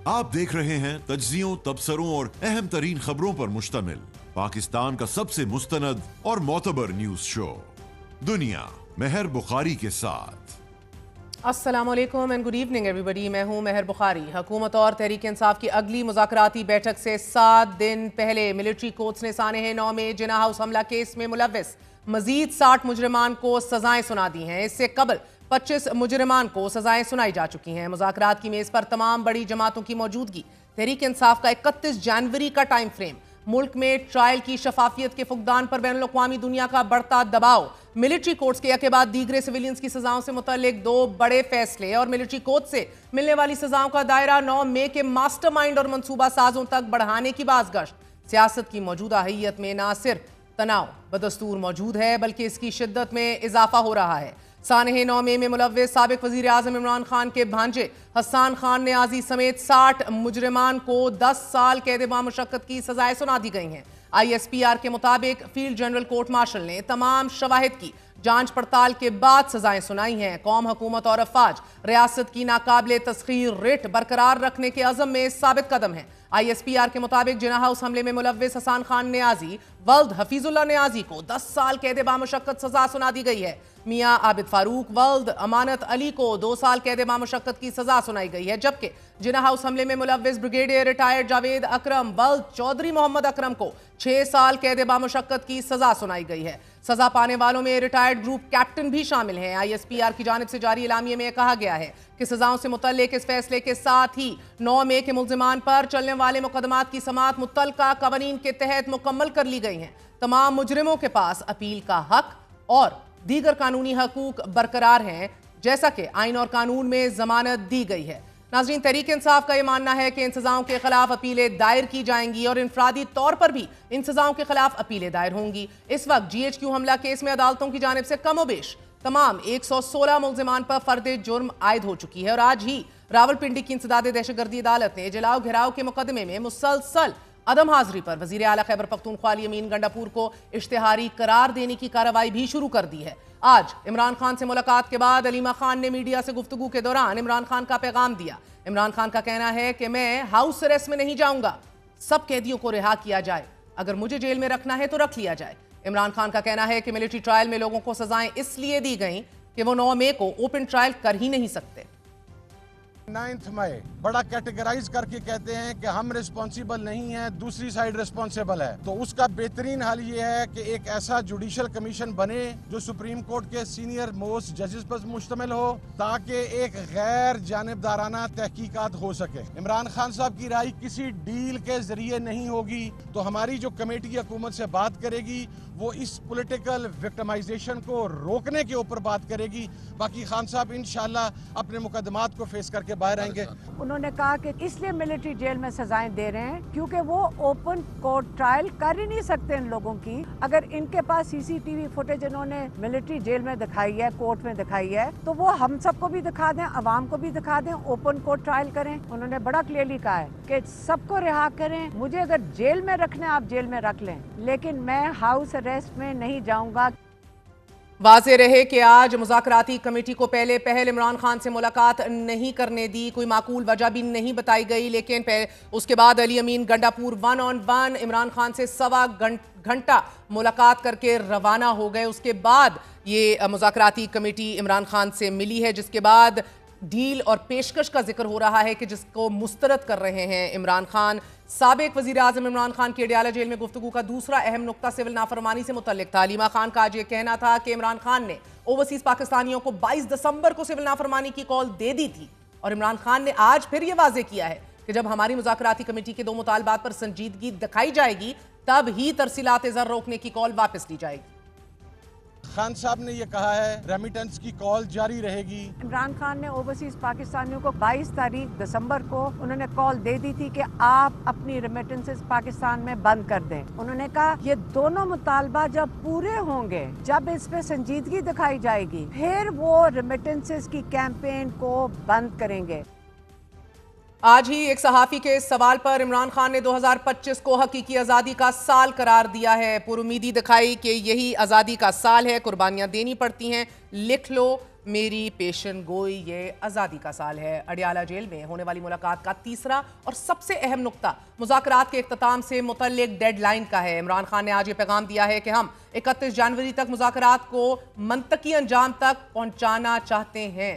आप देख रहे हैं तज्जियों, तबसरों और अहम तरीन खबरों पर मुश्तमिल पाकिस्तान का सबसे मुस्तनद और मोतबर न्यूज शो दुनिया महर बुखारी के साथ। अस्सलामुअलैकुम एंड गुड इवनिंग एवरीबडी। मैं हूं महर बुखारी। हुकूमत और तहरीक इंसाफ की अगली मुज़ाकराती बैठक से 7 दिन पहले मिलिट्री कोर्ट्स ने सानह 9 में जिना हाउस हमला केस में मुलव्विस मजीद 60 मुजरिमान को सजाएं सुना दी हैं। इससे कबल 25 मुजरिमान को सजाएं सुनाई जा चुकी हैं। मुज़ाकरात की मेज पर तमाम बड़ी जमातों की मौजूदगी। तहरीक इंसाफ का 31 जनवरी का टाइम फ्रेम। मुल्क में ट्रायल की शफाफियत के फुकदान पर बैनुल अक़वामी दुनिया का बढ़ता दबाव। मिलिट्री कोर्ट्स के एक के बाद दीगरे सिविलियंस की सजाओं से मुतल्लिक 2 बड़े फैसले और मिलिट्री कोर्ट से मिलने वाली सजाओं का दायरा 9 मई के मास्टरमाइंड और मनसूबा साजों तक बढ़ाने की बाज़गश्त। सियासत की मौजूदा हैयत में न सिर्फ तनाव बदस्तूर मौजूद है बल्कि इसकी शिद्दत में इजाफा हो रहा है। सानह 9 मई में मुलव्विस साबिक वजीर आजम इमरान खान के भांजे हसन खान नियाजी समेत 60 मुजरिमान को 10 साल कैद बामुशक्कत की सजाएं सुना दी गई हैं। ISPR के मुताबिक फील्ड जनरल कोर्ट मार्शल ने तमाम शवाहिद की जांच पड़ताल के बाद सजाएं सुनाई हैं। कौम, हुकूमत और अफवाज रियासत की नाकाबिले तस्खीर रिट बरकरार रखने के अज़म में साबित कदम है। ISPR के मुताबिक जिना हाउस हमले में मुलव्विस हसन खान नियाजी वल्द हफीजुल्लाह नियाजी को 10 साल कैद बामुशक्कत सजा सुना दी गई है। मियां आबिद फारूक वल्द अमानत अली को 2 साल कैद बामुशक्कत की सजा सुनाई गई है, जबकि जिना हाउस हमले में मुलव्विस ब्रिगेडियर रिटायर्ड जावेद अकरम वल्द चौधरी मोहम्मद अकरम को 6 साल कैद बामुशक्कत की सजा सुनाई गई है। सजा पाने वालों में रिटायर्ड ग्रुप कैप्टन भी शामिल हैं। ISPR की जानिब से जारी एलामिये में कहा गया है कि सजाओं से मुतल्लिक इस फैसले के साथ ही 9 मई के मुल्जिमान पर चलने वाले मुकदमात की समाअत मुत्तलका कवानीन के तहत मुकम्मल कर ली गई हैं। तमाम मुजरिमों के पास अपील का हक और दीगर कानूनी हकूक बरकरार हैं, जैसा कि आइन और कानून में जमानत दी गई है। नाज़रीन, तहरीक इंसाफ का यह मानना है कि इन सजाओं के खिलाफ अपीलें दायर की जाएंगी और इनफरादी तौर पर भी इन सजाओं के खिलाफ अपीलें दायर होंगी। इस वक्त GHQ हमला केस में अदालतों की जानिब से कमोबेश तमाम 116 मुल्जिमान पर फर्द जुर्म आयद हो चुकी है और आज ही रावलपिंडी की इंसदाद दहशतगर्दी अदालत ने जलाओ घिराव के मुकदमे में मुसलसल अदम हाजिरी पर वजीर आला खैबर पख्तूनख्वा अली अमीन गंडापुर को इश्तिहारी करार देने की कार्रवाई भी शुरू कर दी है। आज इमरान खान से मुलाकात के बाद अलीमा खान ने मीडिया से गुफ्तगू के दौरान इमरान खान का पैगाम दिया। इमरान खान का कहना है कि मैं हाउस अरेस्ट में नहीं जाऊंगा, सब कैदियों को रिहा किया जाए, अगर मुझे जेल में रखना है तो रख लिया जाए। इमरान खान का कहना है कि मिलिट्री ट्रायल में लोगों को सजाएं इसलिए दी गई कि वो 9 मई को ओपन ट्रायल कर ही नहीं सकते। 9 मई बड़ा कैटेगराइज करके कहते हैं कि हम रिस्पॉन्सिबल नहीं हैं, दूसरी साइड रिस्पॉन्सिबल है। तो उसका बेहतरीन हल ये है कि एक ऐसा जुडिशल कमीशन बने जो सुप्रीम कोर्ट के सीनियर मोस्ट जजेस पर मुश्तमिल हो, ताकि एक गैर जानिबदाराना तहकीकात हो सके। इमरान खान साहब की राय किसी डील के जरिए नहीं होगी, तो हमारी जो कमेटी हुकूमत से बात करेगी वो इस पॉलिटिकल विक्टिमाइजेशन को रोकने के ऊपर बात करेगी। बाकी खान साहब इंशाल्लाह अपने मुकदमात को फेस करके बाहर आएंगे। उन्होंने कहा कि इसलिए मिलिट्री जेल में सजाएं दे रहे हैं क्योंकि वो ओपन कोर्ट ट्रायल कर ही नहीं सकते इन लोगों की। अगर इनके पास CCTV फुटेज इन्होंने मिलिट्री जेल में दिखाई है, कोर्ट में दिखाई है, तो वो हम सबको भी दिखा दें, अवाम को भी दिखा दें, ओपन कोर्ट ट्रायल करें। उन्होंने बड़ा क्लियरली कहा है कि सबको रिहा करें, मुझे अगर जेल में रखना है आप जेल में रख लें, लेकिन मैं हाउस अरेस्ट में नहीं जाऊंगा। वाज़ेह रहे कि आज मुज़ाकराती कमेटी को पहल इमरान खान से मुलाकात नहीं करने दी, कोई माकूल वजह भी नहीं बताई गई, लेकिन उसके बाद अली अमीन गंडापुर 1-on-1 इमरान खान से 1.25 घंटा मुलाकात करके रवाना हो गए। उसके बाद ये मुज़ाकराती कमेटी इमरान खान से मिली है, जिसके बाद डील और पेशकश का जिक्र हो रहा है कि जिसको मुस्तरद कर रहे हैं इमरान खान। साबिक वजीर आजम इमरान खान की अडियाला जेल में गुफ्तगू का दूसरा अहम नुक्ता सिविल नाफरमानी से मुतल्लिक था। अलीमा खान का आज ये कहना था कि इमरान खान ने ओवरसीज पाकिस्तानियों को 22 दिसंबर को सिविल नाफरमानी की कॉल दे दी थी और इमरान खान ने आज फिर ये वाजे किया है कि जब हमारी मुज़ाकराती कमेटी के 2 मुतालबात पर संजीदगी दिखाई जाएगी तब ही तरसीलात ज़र रोकने की कॉल वापस ली जाएगी। खान साहब ने ये कहा है रेमिटेंस की कॉल जारी रहेगी। इमरान खान ने ओवरसीज पाकिस्तानियों को 22 तारीख दिसंबर को उन्होंने कॉल दे दी थी कि आप अपनी रेमिटेंसेस पाकिस्तान में बंद कर दें। उन्होंने कहा ये दोनों मुतालबा जब पूरे होंगे, जब इस पे संजीदगी दिखाई जाएगी, फिर वो रेमिटेंसेस की कैंपेन को बंद करेंगे। आज ही एक सहाफी के सवाल पर इमरान खान ने 2025 को हकीकी आज़ादी का साल करार दिया है। पुरुमीदी दिखाई कि यही आज़ादी का साल है, कुर्बानियां देनी पड़ती हैं, लिख लो, मेरी पेशन गोई, ये आज़ादी का साल है। अडियाला जेल में होने वाली मुलाकात का तीसरा और सबसे अहम नुक्ता मुज़ाकरात के इख्तिताम से मुतल्लिक डेडलाइन का है। इमरान खान ने आज ये पैगाम दिया है कि हम 31 जनवरी तक मुज़ाकरात को मंतकी अंजाम तक पहुंचाना चाहते हैं।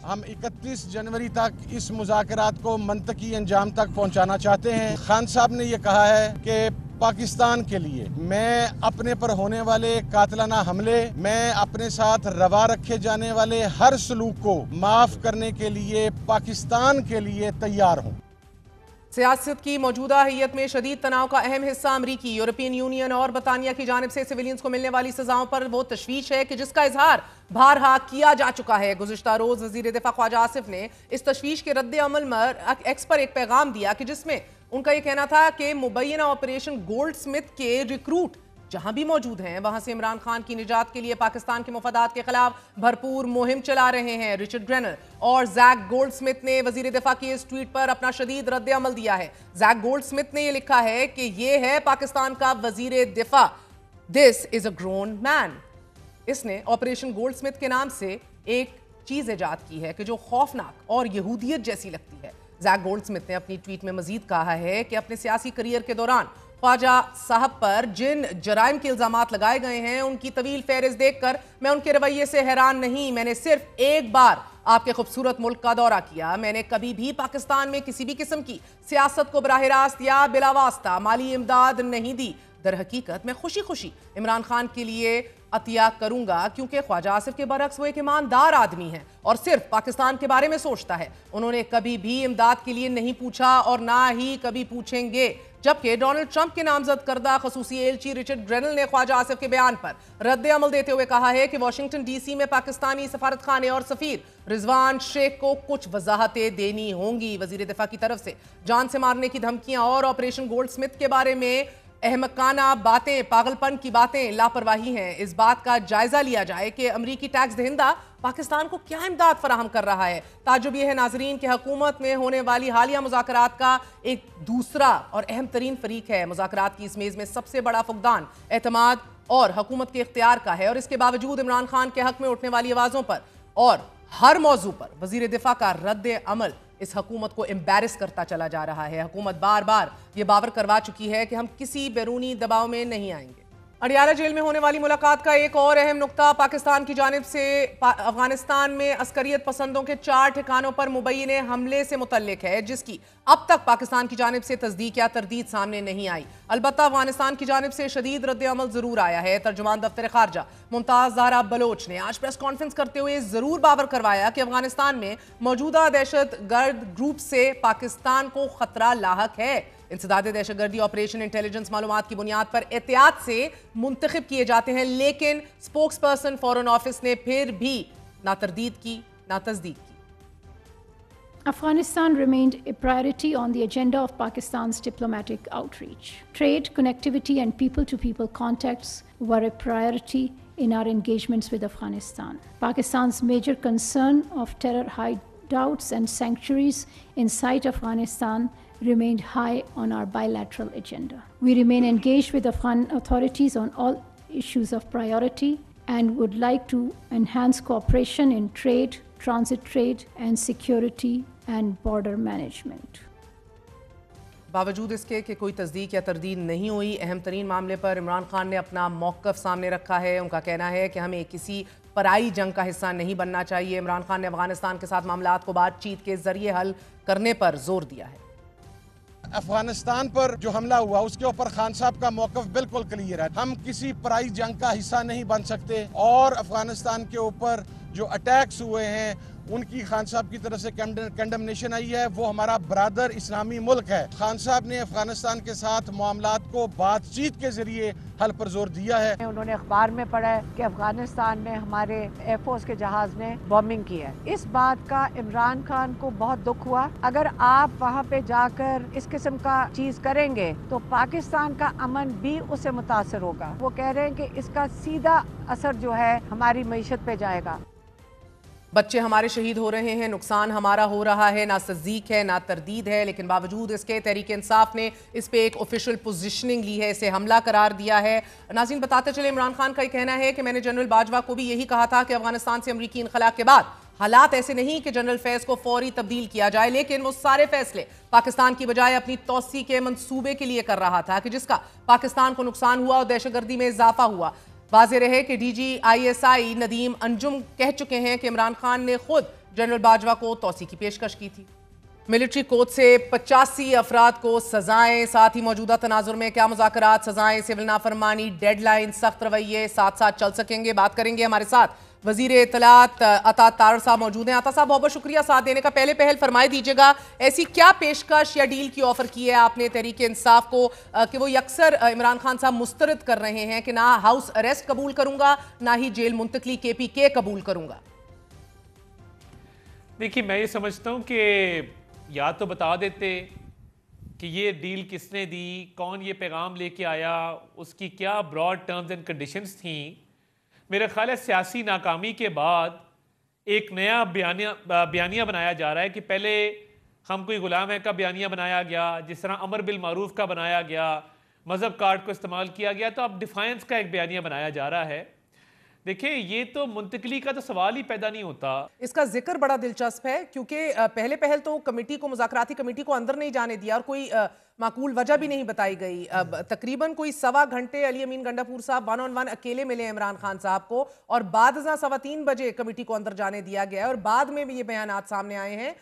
हम 31 जनवरी तक इस मुज़ाकरात को मंतकी अंजाम तक पहुंचाना चाहते हैं। खान साहब ने यह कहा है कि पाकिस्तान के लिए मैं अपने पर होने वाले कातलाना हमले, मैं अपने साथ रवा रखे जाने वाले हर सलूक को माफ करने के लिए पाकिस्तान के लिए तैयार हूँ। सियासत की मौजूदा हैयत में शदीद तनाव का अहम हिस्सा अमरीकी, यूरोपियन यूनियन और बरतानिया की जानिब से सिविलियंस को मिलने वाली सजाओं पर वो तशवीश है कि जिसका इजहार बारहा किया जा चुका है। गुज़िश्ता रोज वज़ीर दिफा ख्वाजा आसिफ ने इस तशवीश के रद्द अमल में एक्स पर एक पैगाम दिया कि जिसमें उनका यह कहना था कि मुबैना ऑपरेशन गोल्ड स्मिथ के रिक्रूट जहां भी मौजूद हैं वहां से इमरान खान की निजात के लिए पाकिस्तान के मुफादात के खिलाफ भरपूर मुहिम चला रहे हैं। रिचर्ड ग्रेनर और जैक गोल्ड स्मिथ ने वजीर दिफा की इस ट्वीट पर अपना शदीद रद्द अमल दिया है। जैक गोल्ड स्मिथ ने यह लिखा है कि यह है पाकिस्तान का वजीर दिफा, this is a grown man. इसने ऑपरेशन गोल्ड स्मिथ के नाम से एक चीज इजाद की है कि जो खौफनाक और यहूदियत जैसी लगती है। जैक गोल्ड स्मिथ ने अपनी ट्वीट में मजीद कहा है कि अपने सियासी करियर के दौरान ख्वाजा साहब पर जिन जराइम के इल्जामात लगाए गए हैं उनकी तवील फहरिस्त देखकर मैं उनके रवैये से हैरान नहीं। मैंने सिर्फ एक बार आपके खूबसूरत मुल्क का दौरा किया। मैंने कभी भी पाकिस्तान में किसी भी किस्म की सियासत को बराह रास्त या बिलावास्ता माली इमदाद नहीं दी। दर हकीकत मैं खुशी खुशी इमरान खान के लिए अतिया करूंगा क्योंकि ख्वाजा आसिफ के बरक्स वो एक ईमानदार आदमी है और सिर्फ पाकिस्तान के बारे में सोचता है। उन्होंने कभी भी इमदाद के लिए नहीं पूछा और ना ही कभी पूछेंगे। जबकि डोनाल्ड ट्रंप के नामजद करदा खसूसी एलची रिचर्ड ग्रेनल ने ख्वाजा आसिफ के बयान पर रद्द अमल देते हुए कहा है कि वाशिंगटन डीसी में पाकिस्तानी सफारत खाने और सफीर रिजवान शेख को कुछ वजाहतें देनी होंगी। वजीर दिफा की तरफ से जान से मारने की धमकियां और ऑपरेशन गोल्ड स्मिथ के बारे में अहमकाना बातें, पागलपन की बातें लापरवाही हैं। इस बात का जायजा लिया जाए कि अमरीकी टैक्स दहिंदा पाकिस्तान को क्या इमदाद फराहम कर रहा है। ताजुब यह है नाजरीन कि हुकूमत में होने वाली हालिया मुज़ाकरात का एक दूसरा और अहम तरीन फरीक है। मुज़ाकरात की इस मेज़ में सबसे बड़ा फुकदान एतमाद और हुकूमत के इख्तियार का है और इसके बावजूद इमरान खान के हक में उठने वाली आवाज़ों पर और हर मौजू पर वजीर दिफा का रद्द अमल इस हुकूमत को एम्बैरस करता चला जा रहा है। हुकूमत बार बार ये बावर करवा चुकी है कि हम किसी बैरूनी दबाव में नहीं आएंगे। अडियाला जेल में होने वाली मुलाकात का एक और अहम नुक्ता पाकिस्तान की जानिब से अफगानिस्तान में अस्करियत पसंदों के 4 ठिकानों पर मुबैने हमले से मुतल्लिक है, जिसकी अब तक पाकिस्तान की जानिब से तस्दीक या तरदीद सामने नहीं आई। अलबत्ता अफगानिस्तान की जानिब से शदीद रद्द अमल जरूर आया है। तर्जुमान दफ्तर खारजा मुमताज ज़हरा बलोच ने आज प्रेस कॉन्फ्रेंस करते हुए जरूर बावर करवाया कि अफगानिस्तान में मौजूदा दहशत गर्द ग्रुप से पाकिस्तान को खतरा लाहक है। इंसदाद दहशतगर्दी ऑपरेशन इंटेलिजेंस मालूमात की बुनियाद पर एहतियात से मुंतखब किए जाते हैं, लेकिन स्पोक्स पर्सन फॉरेन ऑफिस ने फिर भी ना तरदीद की ना तस्दीक की। Afghanistan remained a priority on the agenda of Pakistan's diplomatic outreach. Trade, connectivity and people-to-people contacts were a priority in our engagements with Afghanistan. Pakistan's major concern of terror hideouts and sanctuaries inside Afghanistan remained high on our bilateral agenda. We remain engaged with Afghan authorities on all issues of priority and would like to enhance cooperation in trade, transit trade and security and border management. बावजूद इसके कि कोई तस्दीक या तरदीद नहीं हुई, अहम तरीन मामले पर इमरान खान ने अपना मौक़िफ़ सामने रखा है। उनका कहना है कि हमें किसी पराई जंग का हिस्सा नहीं बनना चाहिए। इमरान खान ने अफगानिस्तान के साथ मामलात को बातचीत के जरिए हल करने पर जोर दिया है। अफगानिस्तान पर जो हमला हुआ उसके ऊपर खान साहब का मौक़िफ़ बिल्कुल क्लियर है। हम किसी पराई जंग का हिस्सा नहीं बन सकते और अफगानिस्तान के ऊपर जो अटैक्स हुए हैं उनकी खान साहब की तरफ से कंडेमनेशन आई है। वो हमारा ब्रादर इस्लामी मुल्क है। खान साहब ने अफगानिस्तान के साथ मामलात को बातचीत के जरिए हल पर जोर दिया है। उन्होंने अखबार में पढ़ा है कि अफगानिस्तान में हमारे एयरफोर्स के जहाज ने बॉम्बिंग की है। इस बात का इमरान खान को बहुत दुख हुआ। अगर आप वहाँ पे जाकर इस किस्म का चीज करेंगे तो पाकिस्तान का अमन भी उससे मुतासर होगा। वो कह रहे हैं कि इसका सीधा असर जो है हमारी मईशत पे जाएगा। बच्चे हमारे शहीद हो रहे हैं, नुकसान हमारा हो रहा है, ना तस्दीक है ना तरदीद है, लेकिन बावजूद इसके तहरीक इंसाफ ने इस पे एक ऑफिशियल पोजीशनिंग ली है, इसे हमला करार दिया है। नाज़रीन बताते चले, इमरान खान का ये कहना है कि मैंने जनरल बाजवा को भी यही कहा था कि अफगानिस्तान से अमरीकी इनखला के बाद हालात ऐसे नहीं कि जनरल फैज को फौरी तब्दील किया जाए, लेकिन वो सारे फैसले पाकिस्तान की बजाय अपनी तोसी के मंसूबे के लिए कर रहा था कि जिसका पाकिस्तान को नुकसान हुआ और दहशतगर्दी में इजाफा हुआ। वाज़े रहे कि DGISI नदीम अंजुम कह चुके हैं कि इमरान खान ने खुद जनरल बाजवा को तोसी की पेशकश की थी। मिलिट्री कोर्ट से 85 अफराद को सजाएं, साथ ही मौजूदा तनाजुर में क्या मुज़ाकरात, सजाएं, सिविल नाफरमानी, डेडलाइन, सख्त रवैये साथ साथ चल सकेंगे। बात करेंगे, हमारे साथ वजीर इत्तलात अता तारड़ साहब मौजूद हैं। अता साहब, बहुत बहुत शुक्रिया साथ देने का। पहले पहल फरमाए दीजिएगा, ऐसी क्या पेशकश या डील की ऑफर की है आपने तहरीक इंसाफ को कि वो अक्सर इमरान खान साहब मुस्तरद कर रहे हैं कि ना हाउस अरेस्ट कबूल करूंगा ना ही जेल मुंतकली KPK कबूल करूंगा? देखिए, मैं ये समझता हूं कि या तो बता देते कि ये डील किसने दी, कौन ये पैगाम लेके आया, उसकी क्या ब्रॉड टर्म्स एंड कंडीशंस थी। मेरा ख्याल है सियासी नाकामी के बाद एक नया बयानिया बनाया जा रहा है कि पहले हम कोई गुलाम है का बयानिया बनाया गया, जिस तरह अमर बिल मारूफ का बनाया गया, मजहब कार्ड को इस्तेमाल किया गया, तो अब डिफाइंस का एक बयानिया बनाया जा रहा है। देखिए, ये तो मुंतकली का तो सवाल ही पैदा नहीं होता। इसका जिक्र बड़ा दिलचस्प है क्योंकि पहले तो कमेटी को, मुज़ाकराती कमेटी को अंदर नहीं जाने दिया और कोई माकूल वजह भी नहीं बताई गई। अब तकरीबन कोई 1.25 घंटे अली अमीन गंडापुर साहब 1-on-1 अकेले मिले इमरान खान साहब को और बाद 3:15 बजे कमेटी को अंदर जाने दिया गया और बाद में भी ये बयानात सामने आए हैं।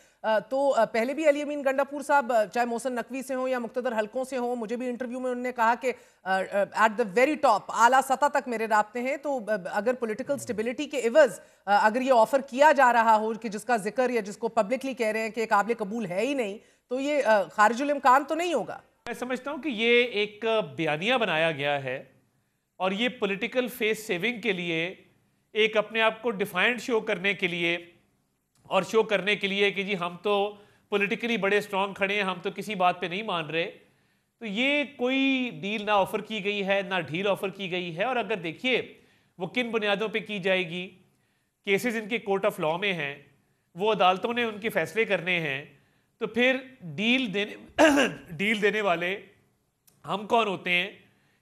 तो पहले भी अली अमीन गंडापुर साहब चाहे मोहसिन नकवी से हो या मुक्तदर हलकों से हो, मुझे भी इंटरव्यू में उन्होंने कहा कि एट द वेरी टॉप आला सतह तक मेरे राब्ते हैं। तो अगर पॉलिटिकल स्टेबिलिटी के इवज अगर ये ऑफर किया जा रहा हो कि जिसका जिक्र या जिसको पब्लिकली कह रहे हैं कि काबिल कबूल है ही नहीं, तो ये खारिजुल इम्कान तो नहीं होगा। मैं समझता हूं कि ये एक बयानिया बनाया गया है और ये पॉलिटिकल फेस सेविंग के लिए, एक अपने आप को डिफाइंड शो करने के लिए और शो करने के लिए कि जी हम तो पॉलिटिकली बड़े स्ट्रांग खड़े हैं, हम तो किसी बात पे नहीं मान रहे। तो ये कोई डील ना ऑफर की गई है ना ढील ऑफर की गई है। और अगर देखिए वो किन बुनियादों पे की जाएगी, केसेस इनके कोर्ट ऑफ लॉ में हैं, वो अदालतों ने उनके फैसले करने हैं, तो फिर डील देने वाले हम कौन होते हैं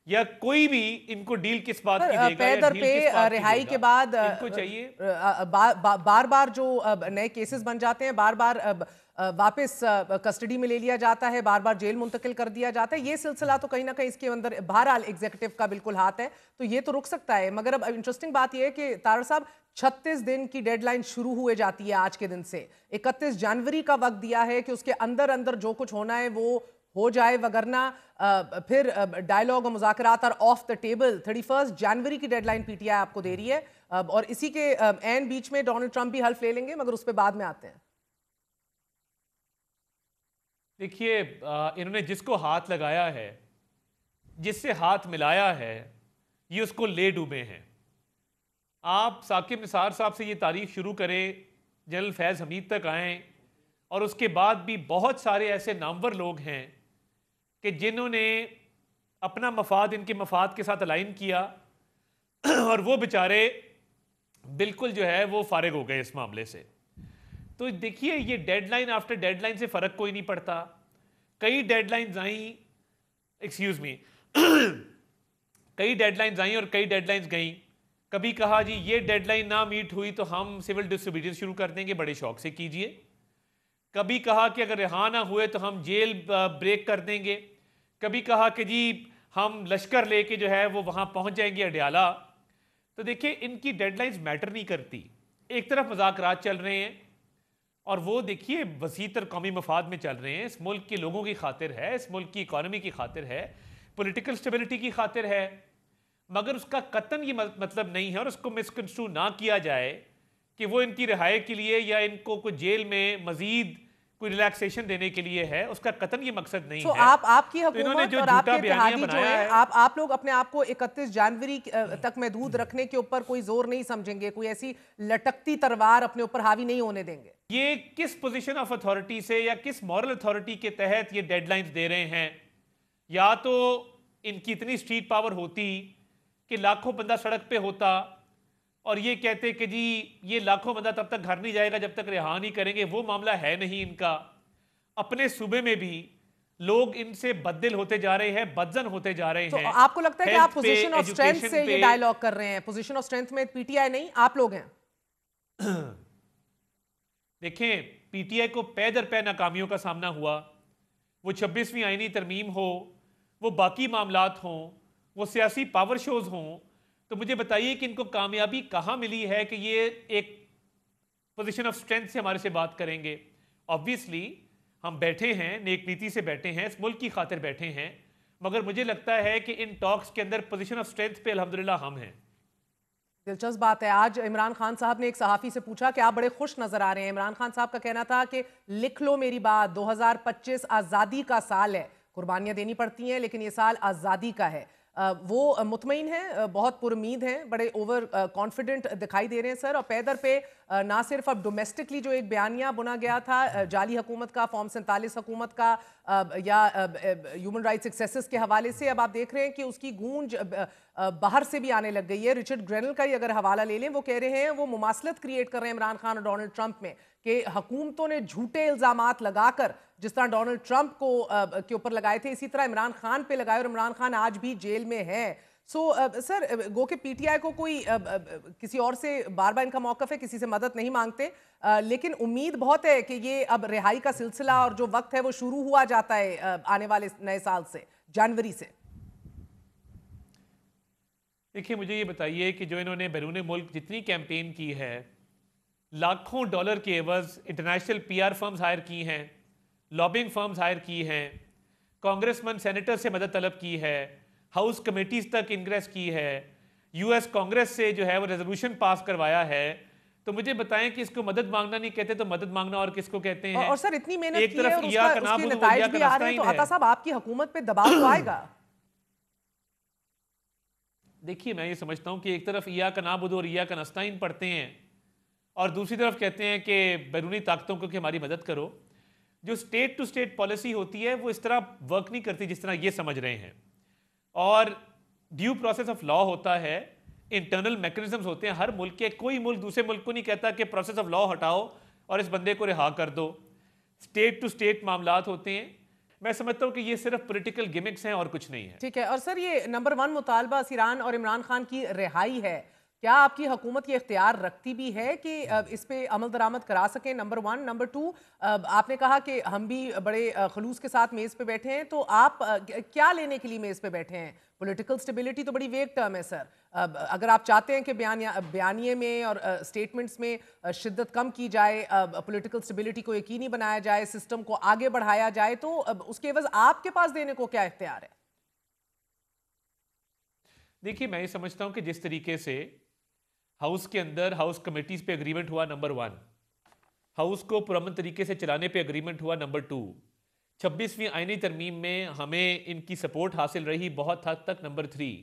या कोई भी इनको डील किस बात की देगा? पे दर पे रिहाई के बाद इनको चाहिए बार बार जो नए केसेस बन जाते हैं, बार बार वापस कस्टडी में ले लिया जाता है, बार बार जेल मुंतकिल कर दिया जाता है। ये सिलसिला तो कहीं ना कहीं इसके अंदर बहरहाल एग्जीक्यूटिव का बिल्कुल हाथ है, तो ये तो रुक सकता है। मगर अब इंटरेस्टिंग बात यह है कि तारड़ साहब 36 दिन की डेडलाइन शुरू हुए जाती है आज के दिन से। 31 जनवरी का वक्त दिया है कि उसके अंदर अंदर जो कुछ होना है वो हो जाए, वगरना फिर डायलॉग और मुज़ाकरात आर ऑफ द टेबल। 31 जनवरी की डेडलाइन PTI आपको दे रही है और इसी के एन बीच में डोनाल्ड ट्रंप भी हल्फ ले लेंगे, मगर उस पर बाद में आते हैं। देखिए, इन्होंने जिसको हाथ लगाया है, जिससे हाथ मिलाया है, ये उसको ले डूबे हैं। आप साकिब निसार साहब से ये तारीख शुरू करें, जनरल फैज़ हमीद तक आएँ और उसके बाद भी बहुत सारे ऐसे नामवर लोग हैं कि जिन्होंने अपना मफाद इनके मफाद के साथ अलाइन किया और वो बेचारे बिल्कुल जो है वो फारिग हो गए इस मामले से। तो देखिए, ये डेडलाइन आफ्टर डेडलाइन से फ़र्क कोई नहीं पड़ता। कई डेडलाइंस आई, एक्सक्यूज मी कई डेडलाइंस आई और कई डेडलाइंस गई। कभी कहा जी ये डेडलाइन ना मीट हुई तो हम सिविल डिसोबीडियंस शुरू कर देंगे, बड़े शौक से कीजिए। कभी कहा कि अगर रिहा ना हुए तो हम जेल ब्रेक कर देंगे। कभी कहा कि जी हम लश्कर लेके जो है वो वहाँ पहुँच जाएंगे अडयाला। तो देखिए, इनकी डेडलाइंस मैटर नहीं करती। एक तरफ मुज़ाकरात चल रहे हैं और वो देखिए वसीतर कौमी मफाद में चल रहे हैं, इस मुल्क के लोगों की खातिर है, इस मुल्क की इकॉनमी की खातिर है, पॉलिटिकल स्टेबिलिटी की खातिर है। मगर उसका कतन ये मतलब नहीं है और उसको मिसकंस्ट्रू ना किया जाए कि वो इनकी रिहाई के लिए या इनको कोई जेल में मजीद कोई रिलैक्सेशन देने के लिए है। उसका कतन ये मकसद नहीं है। आपकी हुकूमत और आपके इत्तेहादी जो है, आप लोग अपने आप को 31 जनवरी तक महदूद रखने के ऊपर कोई जोर नहीं समझेंगे, कोई ऐसी लटकती तलवार अपने ऊपर हावी नहीं होने देंगे। ये किस पोजीशन ऑफ अथॉरिटी से या किस मॉरल अथॉरिटी के तहत ये डेडलाइंस दे रहे हैं? या तो इनकी इतनी स्ट्रीट पावर होती कि लाखों बंदा सड़क पे होता और ये कहते कि जी ये लाखों बंदा तब तक घर नहीं जाएगा जब तक रिहा नहीं करेंगे, वो मामला है नहीं इनका। अपने सूबे में भी लोग इनसे बददिल होते जा रहे हैं, बदजन होते जा रहे तो हैं। आपको लगता है कि आप पोजीशन ऑफ स्ट्रेंथ से ये डायलॉग कर रहे हैं? पोजीशन ऑफ स्ट्रेंथ में पीटीआई नहीं, आप लोग हैं। देखें, पीटीआई को पै दर पै नाकामियों का सामना हुआ, वो 26वीं आईनी तरमीम हो, वो बाकी मामलात हों, वो सियासी पावर शोज हों, तो मुझे बताइए कि इनको कामयाबी कहाँ मिली है कि ये एक पोजीशन ऑफ स्ट्रेंथ से हमारे से बात करेंगे। ऑब्वियसली हम बैठे हैं, नेक नीति से बैठे हैं, इस मुल्क की खातिर बैठे हैं, मगर मुझे लगता है कि इन टॉक्स के अंदर पोजीशन ऑफ स्ट्रेंथ पे अल्हम्दुलिल्लाह हम हैं। दिलचस्प बात है, आज इमरान खान साहब ने एक सहाफ़ी से पूछा कि आप बड़े खुश नजर आ रहे हैं। इमरान खान साहब का कहना था कि लिख लो मेरी बात, 2025 आज़ादी का साल है, कुर्बानियां देनी पड़ती हैं लेकिन ये साल आज़ादी का है। वो मुतमईन हैं, बहुत पुरुमीद हैं, बड़े ओवर कॉन्फिडेंट दिखाई दे रहे हैं सर। और पैदर पे ना सिर्फ अब डोमेस्टिकली जो एक बयानिया बुना गया था जाली हुकूमत का, फॉर्म 47 हुकूमत का, या ह्यूमन राइट्स एक्सेसेस के हवाले से, अब आप देख रहे हैं कि उसकी गूंज बाहर से भी आने लग गई है। रिचर्ड ग्रेनल का ही अगर हवाला ले लें, वो कह रहे हैं वो मुमासलत क्रिएट कर रहे हैं इमरान खान और डोनाल्ड ट्रंप में कि हुकूमतों ने झूठे इल्जामात लगाकर, जिस तरह डोनाल्ड ट्रंप को के ऊपर लगाए थे, इसी तरह इमरान खान पे लगाए, और इमरान खान आज भी जेल में है। सर, गो के पीटीआई को कोई किसी और से बार बार इनका मौकफ है, किसी से मदद नहीं मांगते, लेकिन उम्मीद बहुत है कि ये अब रिहाई का सिलसिला और जो वक्त है वो शुरू हुआ जाता है आने वाले नए साल से, जनवरी से। देखिए, मुझे ये बताइए कि जो इन्होंने बैरून मुल्क जितनी कैंपेन की है, लाखों डॉलर के एवज इंटरनेशनल पीआर फर्म्स हायर की हैं, लॉबिंग फर्म्स हायर की हैं, कांग्रेसमैन सेनेटर से मदद तलब की है, हाउस कमेटीज तक इंग्रेस की है, यूएस कांग्रेस से जो है वो रेजोल्यूशन पास करवाया है, तो मुझे बताएं कि इसको मदद मांगना नहीं कहते तो मदद मांगना और किसको कहते हैं? और सर इतनी मेहनत एक की है तरफ और या उसके नताइज भी आ रहे हैं, तो अता साहब आपकी हुकूमत पे दबाव तो आएगा। देखिए, मैं ये समझता हूं कि एक तरफ इया का नाबुद और इया का नस्ताइन पढ़ते हैं और दूसरी तरफ कहते हैं कि बैरूनी ताकतों को कि हमारी मदद करो। जो स्टेट टू स्टेट पॉलिसी होती है वो इस तरह वर्क नहीं करती जिस तरह ये समझ रहे हैं, और ड्यू प्रोसेस ऑफ लॉ होता है, इंटरनल मैकेनिज्म्स होते हैं हर मुल्क के। कोई मुल्क दूसरे मुल्क को नहीं कहता कि प्रोसेस ऑफ लॉ हटाओ और इस बंदे को रिहा कर दो। स्टेट टू स्टेट मामलात होते हैं। मैं समझता हूं कि ये सिर्फ पॉलिटिकल गिमिक्स हैं और कुछ नहीं है। ठीक है। और सर, ये नंबर 1 मुतालबा सिरान और इमरान खान की रिहाई है, क्या आपकी हुकूमत ये इख्तियार रखती भी है कि इस पे अमल दरामद करा सकें? नंबर 1। नंबर 2, आपने कहा कि हम भी बड़े खलूस के साथ मेज़ पे बैठे हैं, तो आप क्या लेने के लिए मेज़ पे बैठे हैं? पॉलिटिकल स्टेबिलिटी तो बड़ी वेग टर्म है सर। अगर आप चाहते हैं कि बयानिए में और स्टेटमेंट्स में शिद्दत कम की जाए, पॉलिटिकल स्टेबिलिटी को यकीनी बनाया जाए, सिस्टम को आगे बढ़ाया जाए, तो उसके एवज आपके पास देने को क्या इख्तियार है? देखिए, मैं ये समझता हूं कि जिस तरीके से हाउस के अंदर हाउस कमेटीज पे एग्रीमेंट हुआ, नंबर 1, हाउस को पुरअमन तरीके से चलाने पे एग्रीमेंट हुआ, नंबर 2, 26वीं आईनी तरमीम में हमें इनकी सपोर्ट हासिल रही बहुत हद तक, नंबर 3,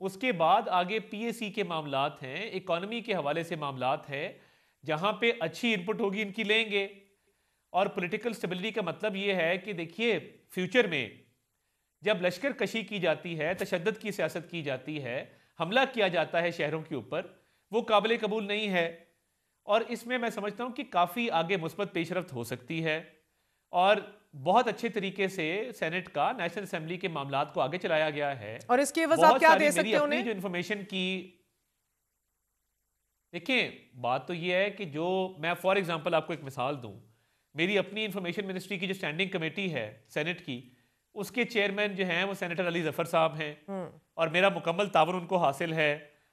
उसके बाद आगे पीएसी के मामलात हैं, इकॉनमी के हवाले से मामलात है, जहां पे अच्छी इनपुट होगी इनकी लेंगे। और पॉलिटिकल स्टेबिलिटी का मतलब ये है कि देखिए, फ्यूचर में जब लश्कर कशी की जाती है, तशद्दुद की सियासत की जाती है, हमला किया जाता है शहरों के ऊपर, वो काबिल कबूल नहीं है। और इसमें मैं समझता हूं कि काफ़ी आगे मुस्बत पेशरफ्त हो सकती है और बहुत अच्छे तरीके से सेनेट का, नेशनल असेंबली के मामलात को आगे चलाया गया है। और इसके एवज आप क्या दे सकते हैं उन्हें? जो इन्फॉर्मेशन की, देखिए, बात तो ये है कि जो मैं फॉर एग्जांपल आपको एक मिसाल दूं, मेरी अपनी इंफॉर्मेशन मिनिस्ट्री की जो स्टैंडिंग कमेटी है सेनेट की, उसके चेयरमैन जो हैं वो सेनेटर अली जफर साहब हैं और मेरा मुकम्मल तावन उनको हासिल है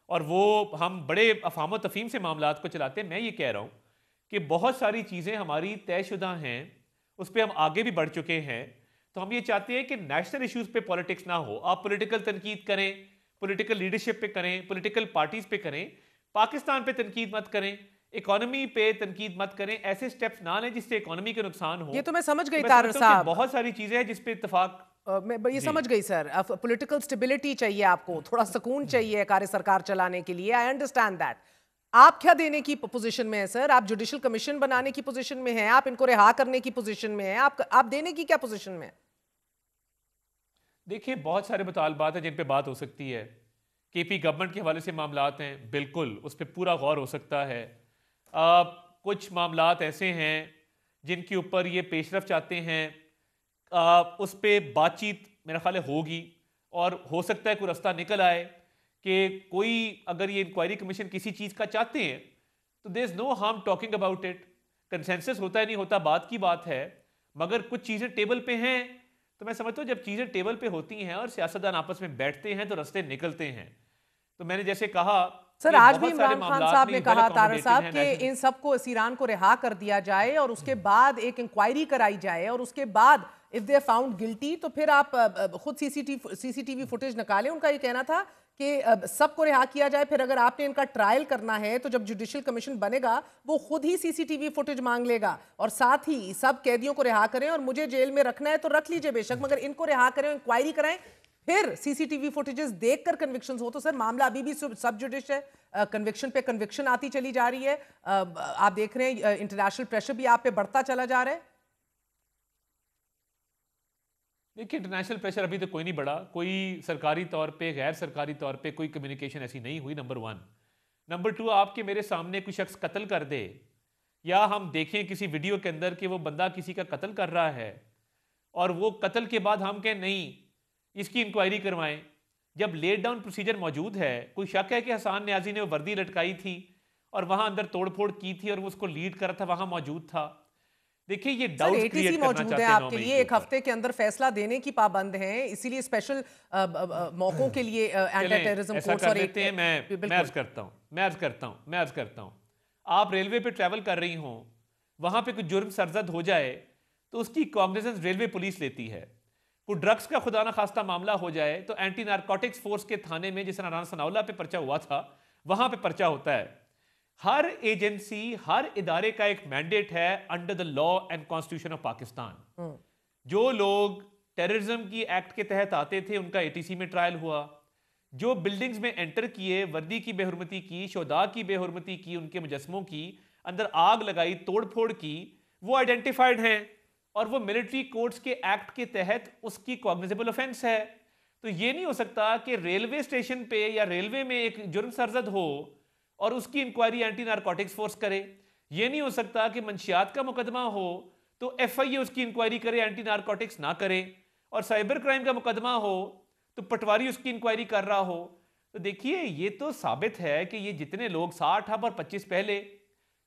और वो हम बड़े अफाम तफहीम से मामलात को चलाते हैं। मैं ये कह रहा हूँ कि बहुत सारी चीज़ें हमारी तयशुदा हैं, उस पर हम आगे भी बढ़ चुके हैं। तो हम ये चाहते हैं कि नेशनल इश्यूज पे पॉलिटिक्स ना हो। आप पॉलिटिकल तनकीद करें, पॉलिटिकल लीडरशिप पे करें, पॉलिटिकल पार्टीज पे करें, पाकिस्तान पे तनकीद मत करें, इकोनॉमी पे तनकीद मत करें। ऐसे स्टेप्स ना लें जिससे इकोनॉमी के नुकसान हो। ये तो मैं समझ गई तारर साहब, बहुत सारी चीजें हैं जिस पे इत्तेफाक, मैं ये समझ गई सर। पॉलिटिकल स्टेबिलिटी चाहिए आपको, थोड़ा सुकून चाहिए कार्य सरकार चलाने के लिए, आई अंडरस्टैंड दैट। आप क्या देने की पोजीशन में है सर? आप जुडिशल कमीशन बनाने की पोजीशन में हैं, आप इनको रिहा करने की पोजीशन में हैं, आप देने की क्या पोजीशन में है? देखिए, बहुत सारे मुतालबात हैं जिन पे बात हो सकती है। केपी गवर्नमेंट के हवाले से मामलात हैं, बिल्कुल उस पर पूरा गौर हो सकता है। कुछ मामलात ऐसे हैं जिनके ऊपर ये पेशरफ चाहते हैं, उस पर बातचीत मेरा ख्याल है होगी और हो सकता है कोई रास्ता निकल आए कि कोई अगर ये इंक्वायरी कमीशन किसी चीज़ का चाहते हैं तो there is no harm talking about it. Consensus होता है नहीं होता बात की बात है, मगर कुछ चीज़ें टेबल पे हैं तो मैं समझता हूँ जब चीज़ें टेबल पे होती हैं और सियासतदान आपस में बैठते हैं तो रास्ते निकलते हैं। तो मैंने जैसे कहा सर, आज भी इमरान खान साहब ने कहा तारड़ साहब कि इन सबको, इस ईरान को रिहा कर दिया जाए और उसके बाद एक इंक्वायरी कराई जाए और उसके बाद इफ दे फाउंड गिल्टी तो फिर आप खुद सीसीटीवी फुटेज निकालें। उनका ये कहना था कि सबको रिहा किया जाए, फिर अगर आपने इनका ट्रायल करना है तो जब जुडिशियल कमीशन बनेगा वो खुद ही सीसीटीवी फुटेज मांग लेगा और साथ ही सब कैदियों को रिहा करें और मुझे जेल में रखना है तो रख लीजिए बेशक, मगर इनको रिहा करें, इंक्वायरी कराएं, फिर सीसीटीवी फुटेजेस देखकर कन्विक्शंस हो। तो सर मामला अभी भी सब जुडिश है, कन्विक्शन पे कन्विक्शन आती चली जा रही है। आप देख रहे हैं इंटरनेशनल प्रेशर भी आप पे बढ़ता चला जा रहा है। देखिए, इंटरनेशनल प्रेशर अभी तो कोई नहीं बढ़ा, कोई सरकारी तौर पे गैर सरकारी तौर पे कोई कम्युनिकेशन ऐसी नहीं हुई, नंबर 1। नंबर 2, आपके मेरे सामने कोई शख्स कत्ल कर दे या हम देखें किसी वीडियो के अंदर कि वो बंदा किसी का कत्ल कर रहा है और वो कत्ल के बाद हम कहें नहीं इसकी इंक्वायरी करवाएं, जब लेट डाउन प्रोसीजर मौजूद है। कोई शक है कि हसान न्याजी ने वो वर्दी लटकाई थी और वहां अंदर तोड़फोड़ की थी और वो उसको लीड कर रहा था, वहां मौजूद था। देखिए ये डाउट क्रिएट करना मौजूद है आपके लिए, एक हफ्ते के अंदर फैसला देने की पाबंद हैं, इसीलिए स्पेशल मौकों के लिए एंटी टेररिज्म कोर्स और एक मैं अर्ज करता हूं आप रेलवे पे ट्रैवल कर रही हो, वहां पे कोई जुर्म सरजद हो जाए तो उसकी कॉग्निजेंस रेलवे पुलिस लेती है। कोई ड्रग्स का खुदा ना खास्ता मामला हो जाए तो एंटी नारकोटिक्स फोर्स के थाने में, जिस तरह राना सनाउल्लाह पे पर्चा हुआ था, वहां पे पर्चा होता है। हर एजेंसी, हर इदारे का एक मैंडेट है under the law and constitution of Pakistan. जो लोग टेररिज्म की एक्ट के तहत आते थे उनका एटीसी में ट्रायल हुआ, जो बिल्डिंग्स में एंटर किए, वर्दी की बेहुरमती की, शोदा की बेहुरमती की, उनके मुजस्मों की अंदर आग लगाई, तोड़फोड़ की, वो आइडेंटिफाइड हैं और वो मिलिट्री कोर्ट्स के एक्ट के तहत उसकी कॉग्निजेबल ऑफेंस है। तो ये नहीं हो सकता कि रेलवे स्टेशन पे या रेलवे में एक जुर्म सरजद हो और उसकी इंक्वायरी एंटी नारकोटिक्स फोर्स करे। ये नहीं हो सकता कि मंशियात का मुकदमा हो तो एफआईए उसकी इंक्वायरी करे, एंटी नारकोटिक्स ना करे, और साइबर क्राइम का मुकदमा हो तो पटवारी उसकी इंक्वायरी कर रहा हो। तो देखिए ये तो साबित है कि ये जितने लोग 60 अब और 25 पहले,